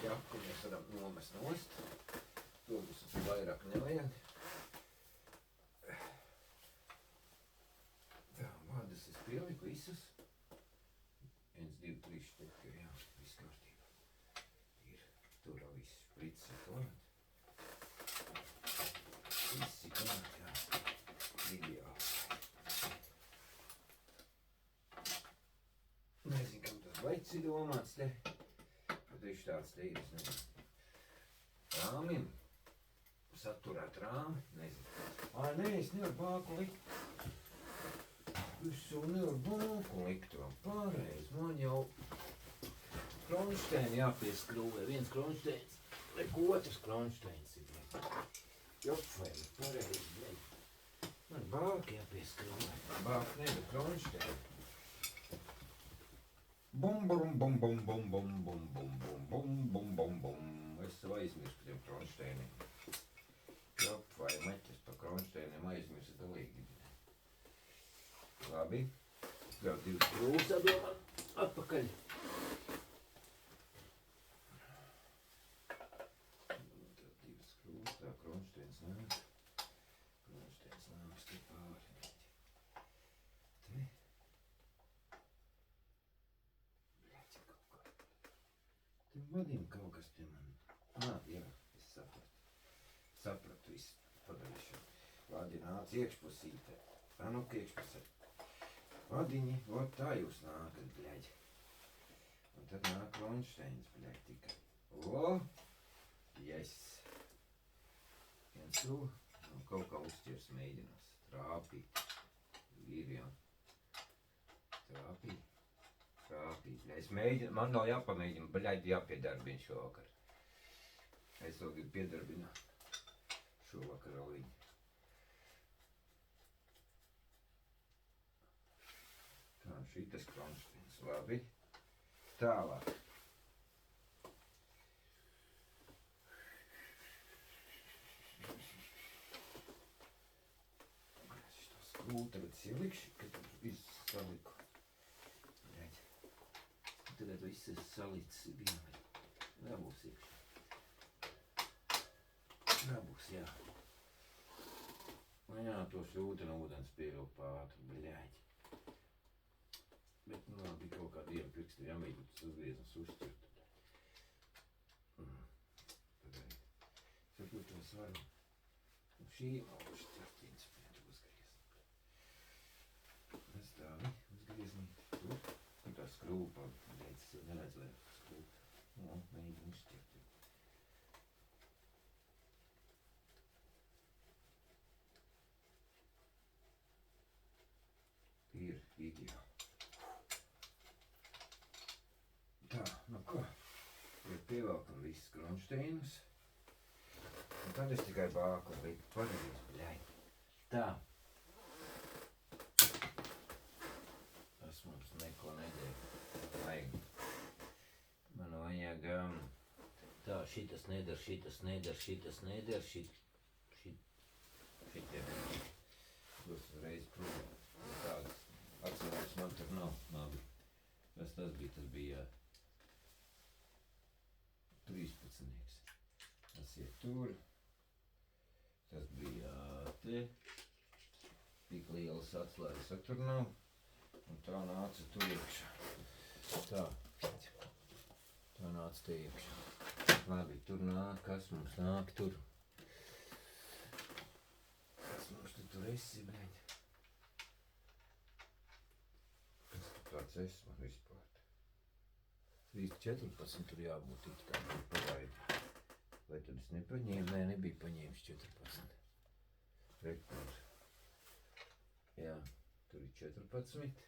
Jaku mēs varam nomest nost. To mums vairāk nevajag. Tā, vādas es pieliku visus. 1, 2, 3 šteķi, jā, viss kārtībā. Ir, tur jau viss šprits ir klāt. Viss ir klāt, jā. Ideāli. Nezinu, kam tas vaids ir domāts te. Viņš tāds te ir, es nezinu. Rāmim. Saturēt rāmi, nezinu. Nē, es nevaru bāku likt. Visu nevaru bāku likt vēl pārreiz. Man jau kronšteini jāpieskrūvē. Viens kronšteins, liek otrs kronšteins ir. Jopfēni, pareizi. Man bāki jāpieskrūvē. Bāki nevar kronšteini. Bum, bum, bum, bum, bum, bum, bum, bum, bum, bum, bum, bum, bum. Es jau aizmirstu tiem kronšteiniem. Jop, vai meķes pa kronšteiniem aizmirstu. Labi. Vēl 2 skrūvas atdomā atpakaļ. Tad 2 skrūvas, tā kronšteins nāk. Kronšteins nāks te pāri. Te. Bļaķi kaut kā. Te vadim kaut kas te man. Jā, es sapratu visu padarīšanu. Vadi nāc iekšpusītē. Nu, iekšpusē. Vadiņi, ot tā jūs nākat, bļaģi. Un tad nāk kronšteins, bļaģi, tikai. O! Yes! Viens tu, un kaut kā uzķers mēģinās. Trāpīt. Vīriem. Trāpīt. Bļaģi, es mēģinu, man vēl jāpamēģina, bļaģi, jāpiedarbina šovakar. Es vēl gribu piedarbināt šovakar vēl viņu. Tā, šitas kronšteins, labi. Tālāk. Šitā skrūvu tagad ielikšu, kad tur viss saliku. Tagad viss ir salicis vienai. Nebūs iekšā. Nebūs, jā. Nu jā, to šļūtenu ūdens pievilkt pātru, bļaģi. Bet, nu, bija kaut kā dieva pirkstu jāmēģina tas uzgriezums uzšķirt. Tad arī. Saprot, to svaru. Un šī uzšķirt instrumentu uzgriezt. Es tā, uzgrieznīt. Tur. Un tā skrūpa, bļaģis, es neredzu vairāk skrūpa. Nu, mēģinu uzšķirt. Ir ideāli. Tā, nu ko? Pievelkam visus kronšteinus. Un tad es tikai bāku un liku padarīt, bļaļ. Tā. Tas mums neko nedēļ. Vajag. Man vajag... Tā, šitas neder, šitas neder, šitas neder, šitie. Būs uzreiz prom. Tādas atceros man tur nav. Labi. Kas tas bija? Tas bija 13. Tas ir tur. Tas bija te. Tik lielas atslēgas tur nav. Un tā nāca tur iekšā. Tā. Tā nāca te iekšā. Labi, tur nāk. Kas mums nāk tur? Kas mums tur esi, bļaļ? Tāds es man vispār. 3,14 tur jābūt it kā pagaidi. Vai tad es nepaņēmu? Nē, nebija paņēmis 14. Rekord. Jā, tur ir 14.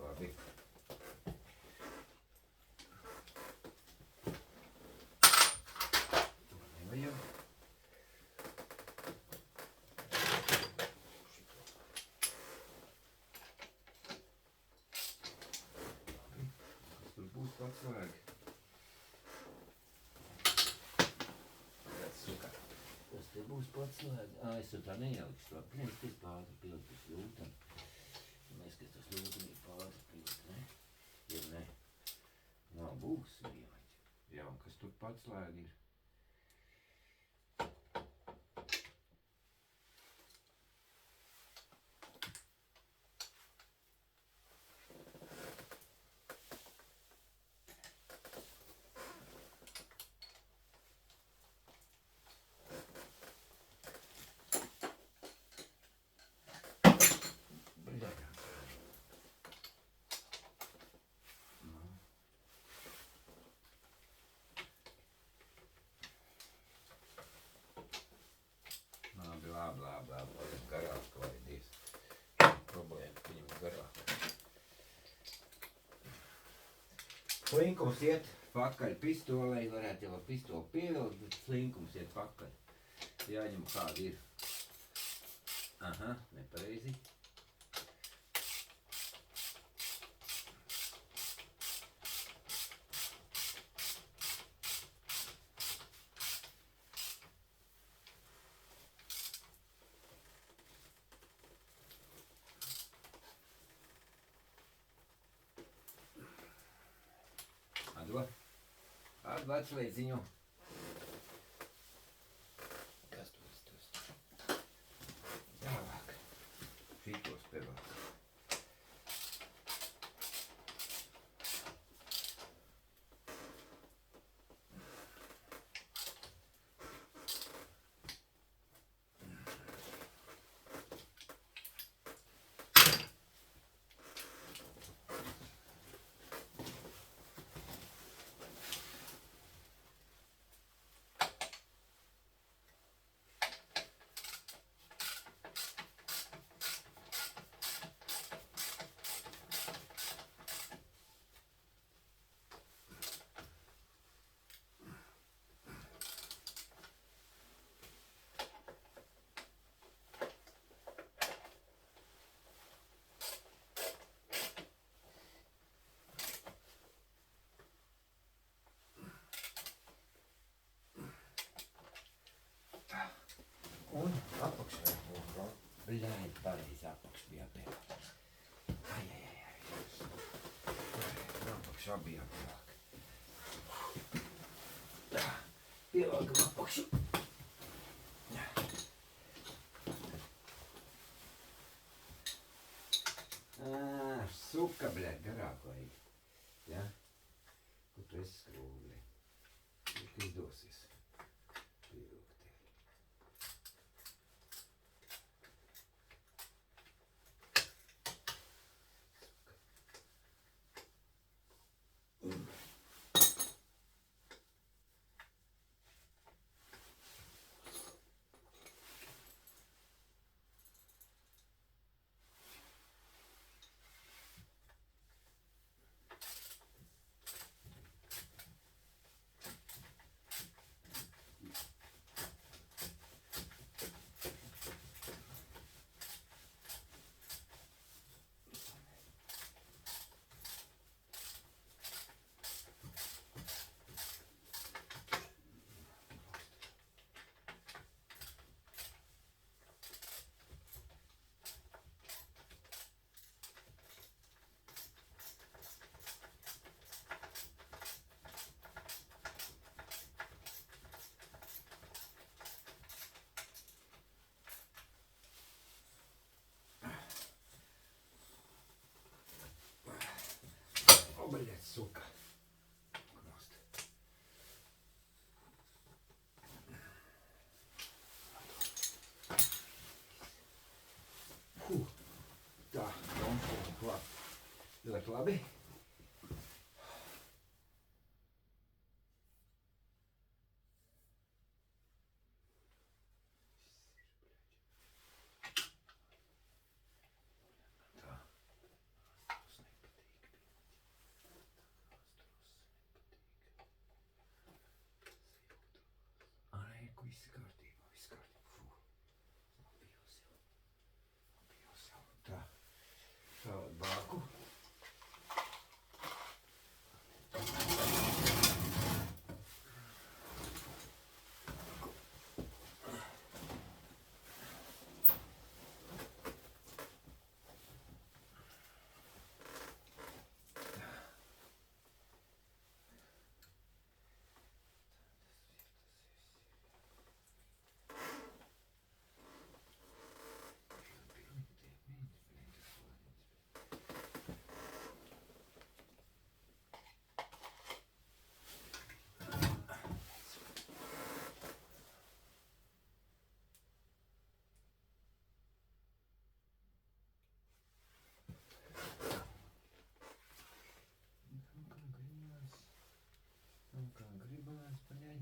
Labi. To nevajag. Atslēga. Tas te būs patslēga. Es jau tā neielikšu. Labi, es te pāri pildu šļūteni. Mēs, ka tas ļūtenī pāri pildu, ne? Ja ne, nav būs vienaģi. Jā, un kas tur patslēga ir? Blā, viņam garāk vajadies. Problēma, viņam garāk. Slinkums iet pakaļ pistolei, varētu jau ar pistoli pievilkt, bet slinkums iet pakaļ. Jāņem kāda ir. Aha, nepareizi. veclēdziņu. Kas tos? Jāvāk. Šitos pevāk. Un apakšā būtu bļaigi pareizi apakš bija apēlāk. Ai. Apakšā bija apēlāk. Tā, pielākam apakšu. Suka, bļaigi, garāk vajag. Ja? Kur tu esi skrūvli? Viņš izdosies. Блядь, сука. Фу. Tā, ļoti labi. Viss kārtībā. Fū. Apjos jau. Tā. Tālāk bāku. Kā gribās, paļaļ.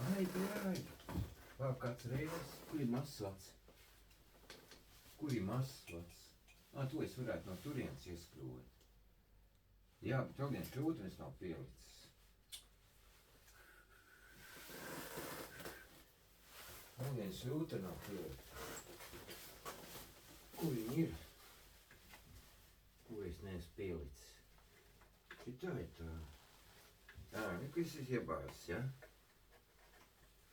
Ai, bļaļ. Vēl kāds reizes. Kur ir mazsvats? Tu es varētu no turienes ieskrūvēt. Jā, bet vēl viens šķūtenis nav pielicis. Vēl viens šķūte nav pielicis. Kur viņi ir? Ko es neesmu pielicis? Šitā ir tā. Tā, nekas es iebāzis, ja?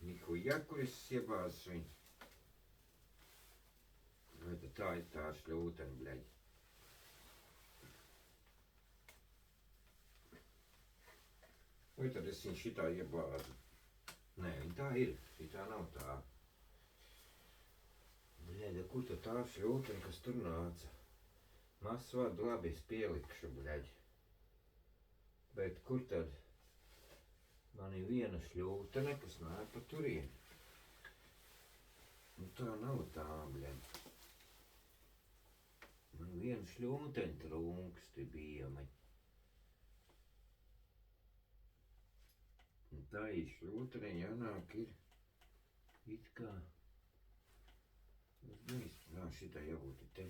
Nihuja, kur es iebāzis viņu. Vai tad tā ir tā šļūtene, bļaļ? Vai tad es viņu šitā iebāzu? Nē, viņa tā ir. Šitā nav tā. Bļaļ, kur tad tā šļūtene, kas tur nāca? Masvadu labi es pielikšu, bļaļ. Bet kur tad? Man ir viena šļūtene, kas nāk pa turieni. Nu tā nav tā, bļaļ. Man viena šļūtene trūksti bija, maņ. Un tā ir šļūtene jānāk ir it kā. Es beidztu, nā, šitā jābūt te.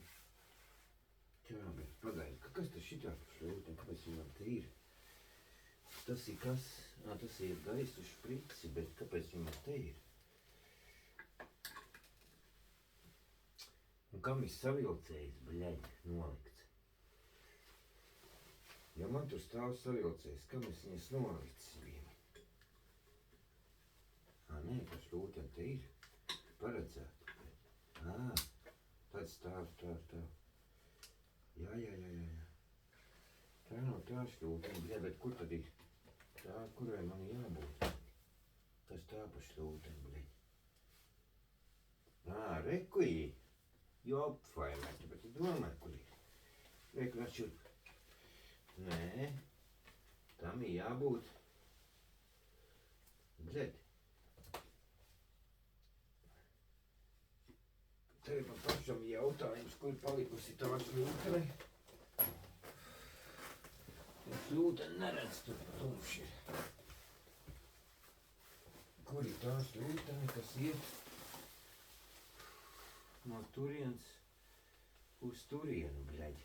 Tā, bet pagaid, kas tas šitā šļūtene, kāpēc viņam te ir? Tas ir kas? Tas ir gaisu šprici, bet kāpēc viņam te ir? Un kam ir savilcējis, bļaļ, nolikts? Ja man tur stāv savilcējis, kam es viņas nolicis bija? Nē, tā šļūtene te ir paredzēta. Tad stāv. Jā. Tā nav tā šļūtene, bļaļ, bet kur tad ir? Tā, kurai man jābūt? Tas tā pa šļūtene, bļaļ. Reku ir. Jopfaimēt, bet es domāju, kur ir. Reku atšķirp. Nē, tam ir jābūt. Bļaļ. Tev man pašam jautājums, kur palikusi tā šļūtene. Šļūtene neredz, tur tumši ir. Kur ir tā šļūtene, kas iet no turienes uz turienu, bļaļ?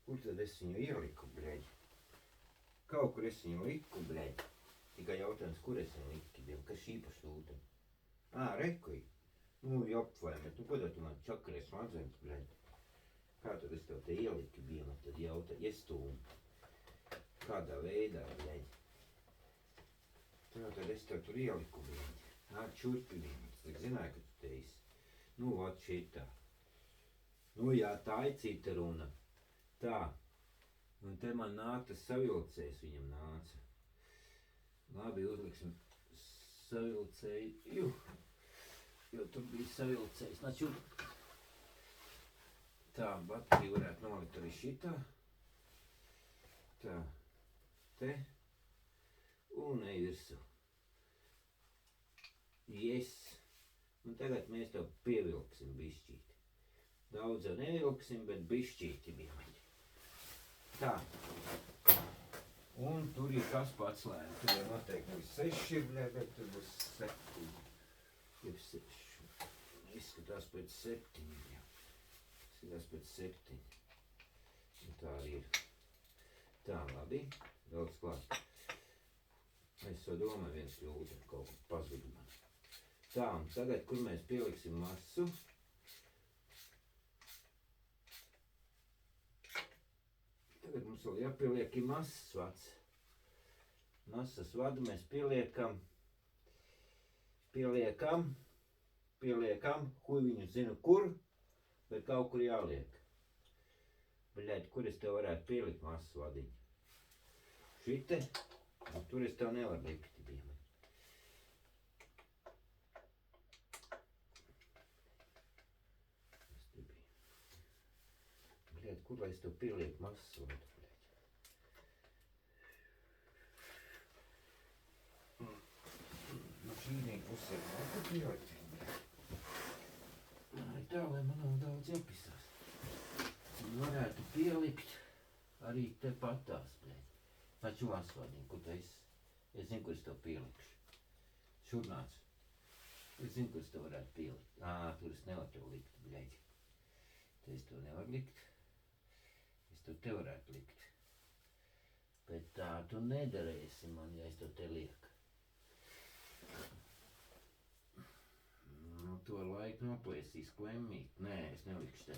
Kur tad es viņu ieliku, bļaļ? Kaut kur es viņu liku, bļaļ. Tikai jautājums, kur es viņu liku, bļaļ? Kas šī pa šļūtene? Rekuj. Nu, jopvaimēt, nu, ko tad tu man čakarēs smadzenes, bļaļ? Kā tad es tev te ieliku, bija man tad jautā, iestūmu? Kādā veidā, bļaļ? Tā tad es tev tur ieliku, bļaļ. Čurpi bija, es zināju, ka tu te esi. Nu, vat šitā. Nu, jā, tā ir cita runa. Tā. Un te man nāk tas savilcējs, viņam nāca. Labi, uzliksim savilcēju. Jo tur bija savilcējs. Načur. Tā, bateriju varētu nolikt arī šitā. Tā. Te. Un ej virsū. Yes. Un tagad mēs tev pievilksim bišķīti. Daudz jau nevilksim, bet bišķīti bija. Tā. Un tur ir kas pats lēm. Tur jau noteikti būs 6, bet tur būs 7. Ir 6. Izskatās pēc 7. Jā. Izskatās pēc 7. Un tā arī ir. Tā, labi. Daudz klāt. Es to domāju, viens kļūda kaut kā pazudu man. Tā, un tagad, kur mēs pieliksim masu. Tagad mums vēl jāpieliek ir masas vads. Masas vadu mēs pieliekam, huj viņu zinu kur, bet kaut kur jāliek. Bļaļ, kur es tev varētu pielikt masas vadiņu? Šite, un tur es tev nevaru likt, bija. Bļaļ, kur lai es tev pielieku masas vadu? Šīnī pusē nav pielikt. Tā, lai man nav daudz jāpisās. Un varētu pielikt arī te patās, bļaļ. Taču masvadiņu, kur tu esi. Es zinu, kur es tev pielikšu. Šur nāc. Es zinu, kur es tev varētu pielikt. Tur es nevaru tev likt, bļaļ. Te es tev nevaru likt. Es tev te varētu likt. Bet tā tu nedarēsi man, ja es tev te lieku. Nu, to laiku noplēsīs klemmīt. Nē, es nelikšu te.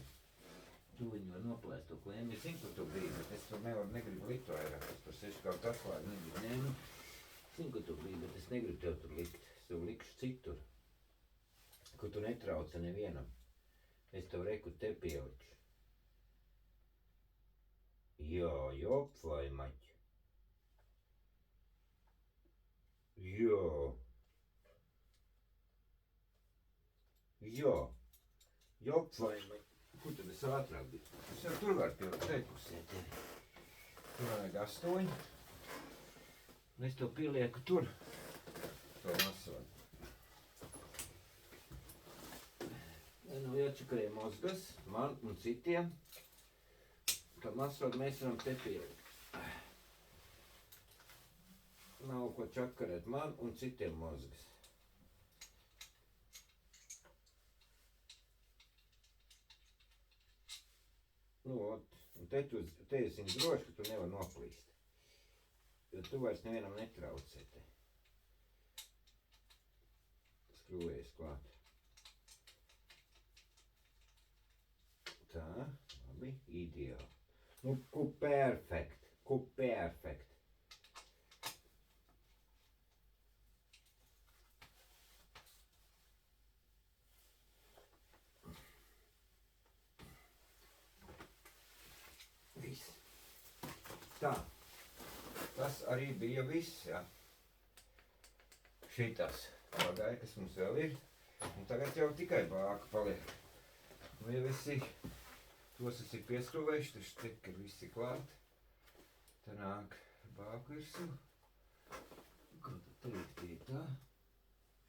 Tu viņu var noplēst to klemmi. Es zinu, kur tu biji, bet es tur negribu likt vairāk. Es tur sešu kaut atklāju negribu. Nē, nu, es zinu, kur tu biji, bet es negribu tev tur likt. Es tev likšu citur. Kur tu netrauca nevienam. Es tev reku te pielikšu. Jā, jop vai maķi. Jā. Jā. Jop vai maķi. Kur tad es ātrāk biju? Es jau tur varu pielikt teipusē tevi. Tur vajag 8. Un es to pielieku tur. To masodu. Nu, iečakarē mozgas, man un citiem. Tad masodu mēs varam te pielikt. Nav ko čakarēt man un citiem mozgas. Nu, un te esi droši, ka tu nevar noplīst. Jo tu vairs nevienam netraucē te. Skrūvējas klāt. Tā, labi, ideāli. Nu, perfekt. Viss. Tā. Tas arī bija viss, jā. Šitas. Pagaid, kas mums vēl ir. Un tagad jau tikai bāka paliek. Nu, jau tos esi pieskrūvējuši, taču te, kad viss ir klāt. Te nāk bāku virsū. Kā tad teikt, ir tā?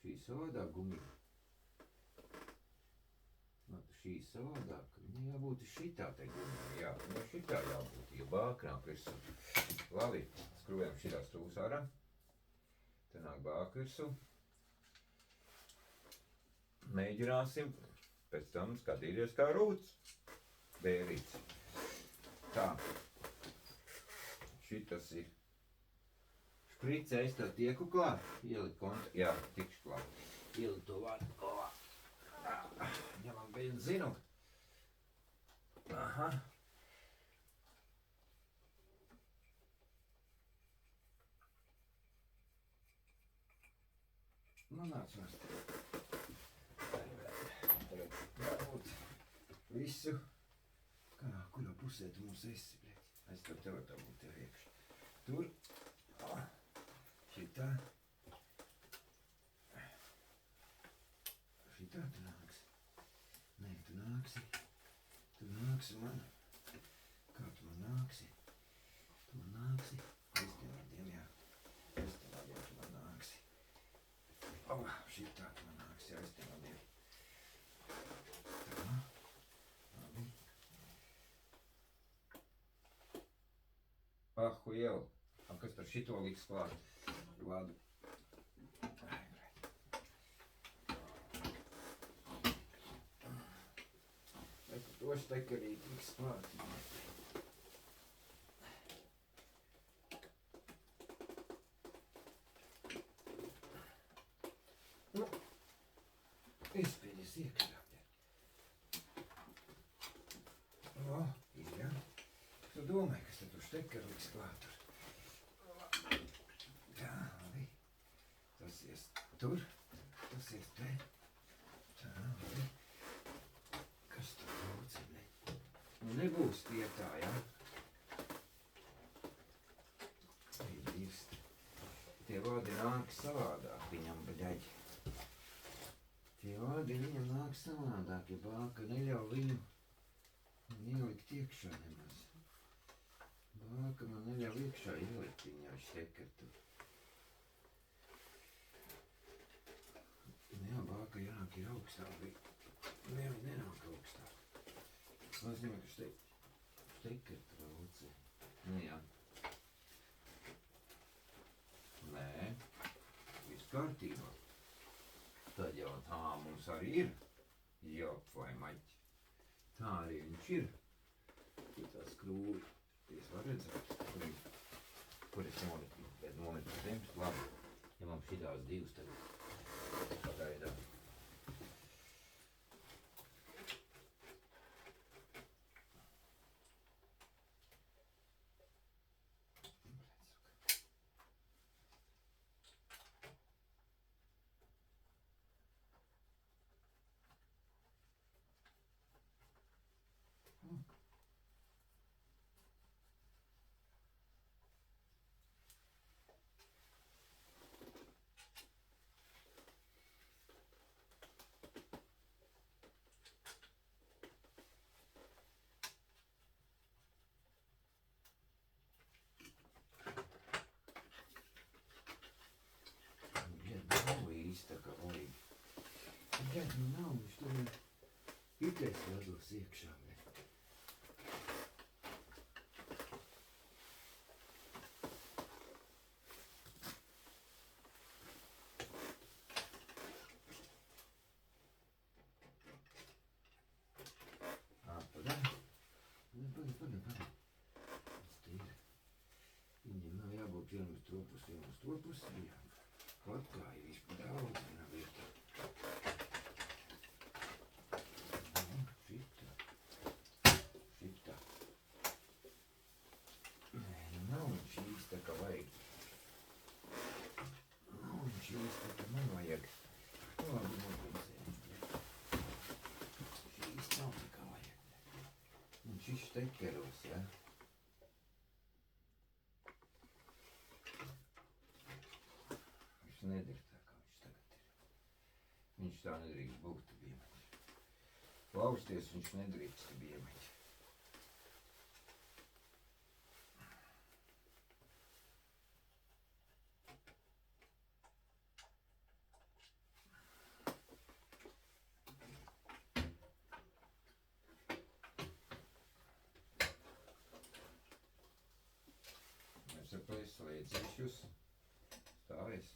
Šī savādāk gumija. Šī savādāk. Viņai jābūt šitā te gumija. Jā, no šitā jābūt, jo bāka nāk virsū. Labi, skrūvējam šitā stūs ārā. Te nāk bāka virsū. Mēģināsim pēc tam skatīties kā rūts. Bērīts. Tā. Šitas ir. Špricē es tev tieku klāt. Ielikt konta. Jā, tikšu klāt. Ielikt to vārdu. Ņemam benzinu. Aha. Nu, nāc nost. Tagad jābūt visu. Kurā pusē tu mums esi, bļeķi? Es tev tā būtu tev iekš. Tur. Šitā. Šitā tu nāksi. Nē, tu nāksi. Tu nāksi man. Kā tu man nāksi? Tu man nāksi. Es tiem vārdiem, jā. Es tiem vārdiem tu man nāksi. Šitā tu man nāksi, jā, es tiem vārdiem. Tā. Labi. Huiel. Kas par šito liks klāt? Vadu. To štekerīt liks klāt. Nu, izspēdies iekšā. Ir, jā. Tu domāji, kas tad tu štekeru liks klāt tur? Tā, labi. Tas ies tur, tas ies te. Tā, labi. Kas tu brauci, ne? Nu, nebūs vietā, jā? Īsti. Tie vādi nāk savādāk viņam, baļaģi. Tie vādi viņam nāk savādāk, ja bāka neļauj viņu ielikt iekšā nemaz. Bāka man neļauj iekšā ielikt viņu jau štekertu. Jā, bāka jānāk ir augstāk. Jā, viņa nenāk augstāk. Es nozīmē, ka štekertu traucē. Nu jā. Nē, viss kārtībā. Tad jau tā mums arī ir. Jop vai maķi. Tā arī viņš ir. Tur tā skrūvi. Jūs var redzēt, kur es nometu zemes. Labi, ja man šitās divas tagad pagaidām. Nu nav, viņš tur ir itēs vados iekšā. Viņam nav jābūt vienam uz to pusi, jā. Atklāja viņš pa daudz vienā vietā. Šitā. Nē, nu nav viņš īsti tā kā vajag. Nav viņš īsti tā kā man vajag. Nu labi, nopilsēm. Šīs nav tā kā vajag. Viņš izštekeros, jā. Nedara tā, kā viņš tagad ir. Viņš tā nedrīkst būt, biemeķi. Lausties viņš nedrīkst, biemeķi. Es ar slēdzīšus. Stāvēs.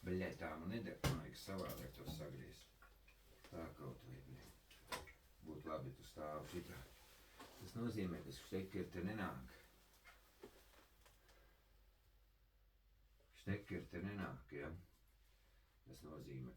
Bļai, tā man nedara, man vajag savādāk to sagriezt. Tā kaut vai, bļai. Būtu labi, tu stāvi šitā. Tas nozīmē, ka štekeri te nenāk. Štekeri te nenāk, ja? Tas nozīmē.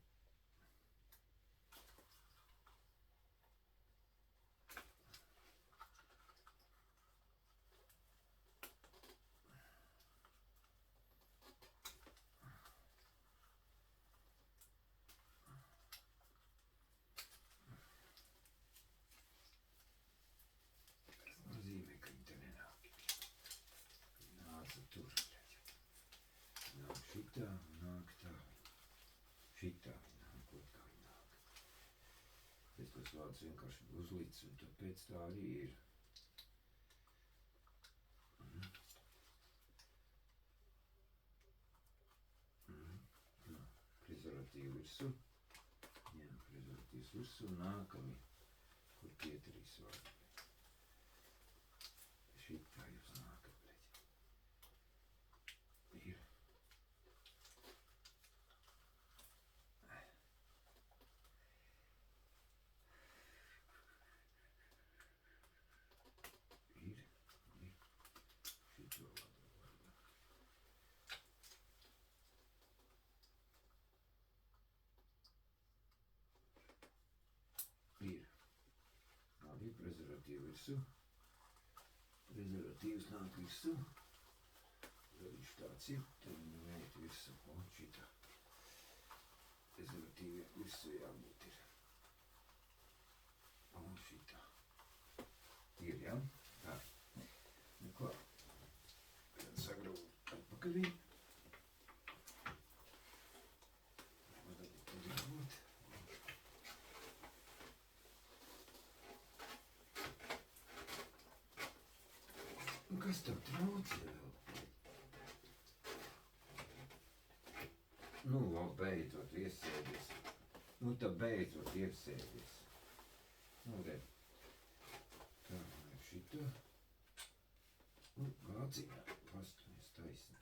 Šitā nāk tā. Šitā nāk, kaut kā nāk. Es tos vārdus vienkārši uzlicu, un tāpēc tā arī ir. Prezervatīvu virsū. Jā, prezervatīvs virsū, nākami, kur pietarīs vārdi. Šitā jūs nākat, bleģi. Ir. Ir. Labi, prezervatīvu virsū. Prezervatīvs nāk virsū. Tad viņš tāds ir, tad viņu vējat virsū. Un šitā. Prezervatīvi virsū jābūt ir. Un šitā. Ir, jā? Tā. Nu ko? Tad sagrūvu atpakaļ. Kas tev traucē vēl? Nu, beidzot iesēdies. Nu, tā beidzot iesēdies. Nu, redz. Tā, šitā. Nu, gāciņā pastumies taisni.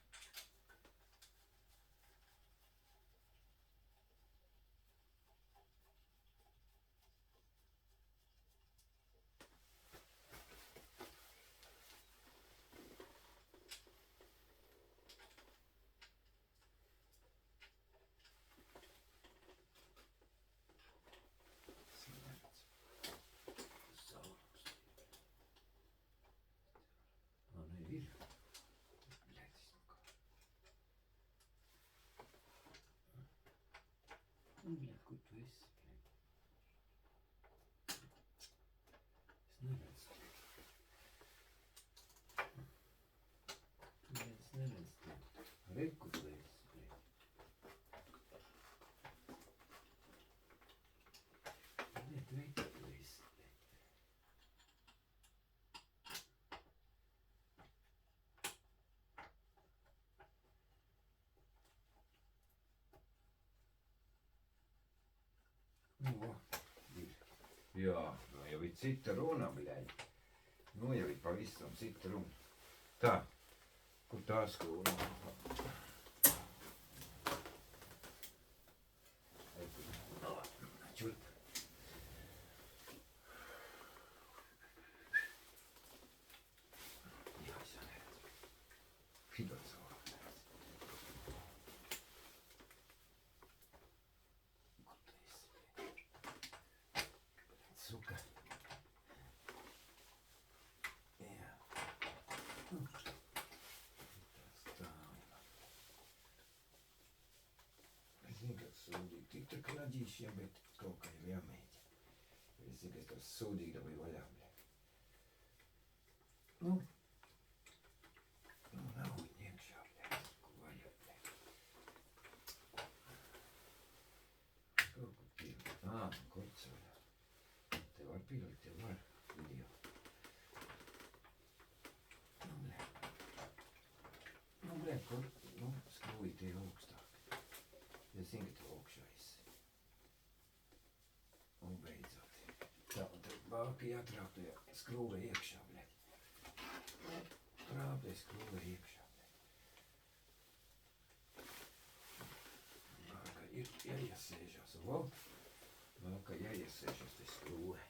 Ir. Bļaļ, nu, bļaļ, kur tu esi, bļaļ? Es neredzu tevi. Tu viens neredz tevi. Reku slēdz, bļaļ. Bļaļ, tu esi, bļaļ. Jā, nu jau ir cita runa, bļaļ. Nu jau ir pavisam cita runa. Tā, kur tā skrūve? Čurp. Jā, es jau neredzu. Fidot savu neredzu. Kur tu esi? Suka. Jā. Es zinu, ka sūdīgi tik tā kraģīšiem, bet kaut kā jau jāmēģina. Es zinu, ka tas sūdīgi dabūja vaļā, bļa. Nu, nav viņa iekšā, bļa. Ko vajag, bļa. Kaut kur pīli. Korts vaļā. Te var pīlīt, te var video. Kur, skrūvīt ir augstāk. Es zinu, ka tu augšā esi. Un beidzot. Tā, un tev bāka jātrāp tajā skrūvē iekšā, bļet. Trāp tajā skrūvē iekšā, bļet. Bāka ir jāiesēžās, vo? Bāka jāiesēžās tajā skrūvē.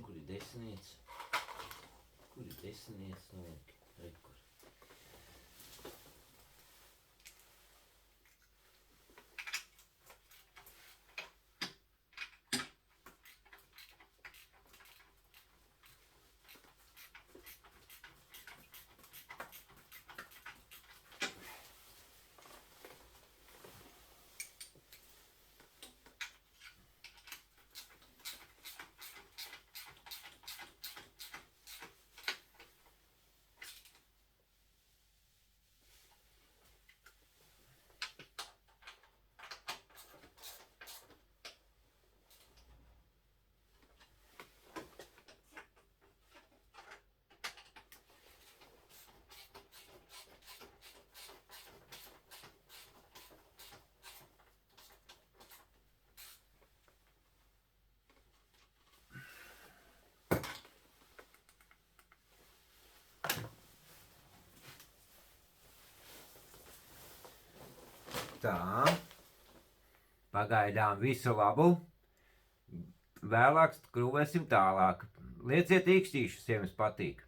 Kur ir desnīca? Kur ir desnīca? Nu, rekur. Tā, pagaidām visu labu, vēlāk skrūvēsim tālāk. Lieciet īkstīšus, ja jums patīk.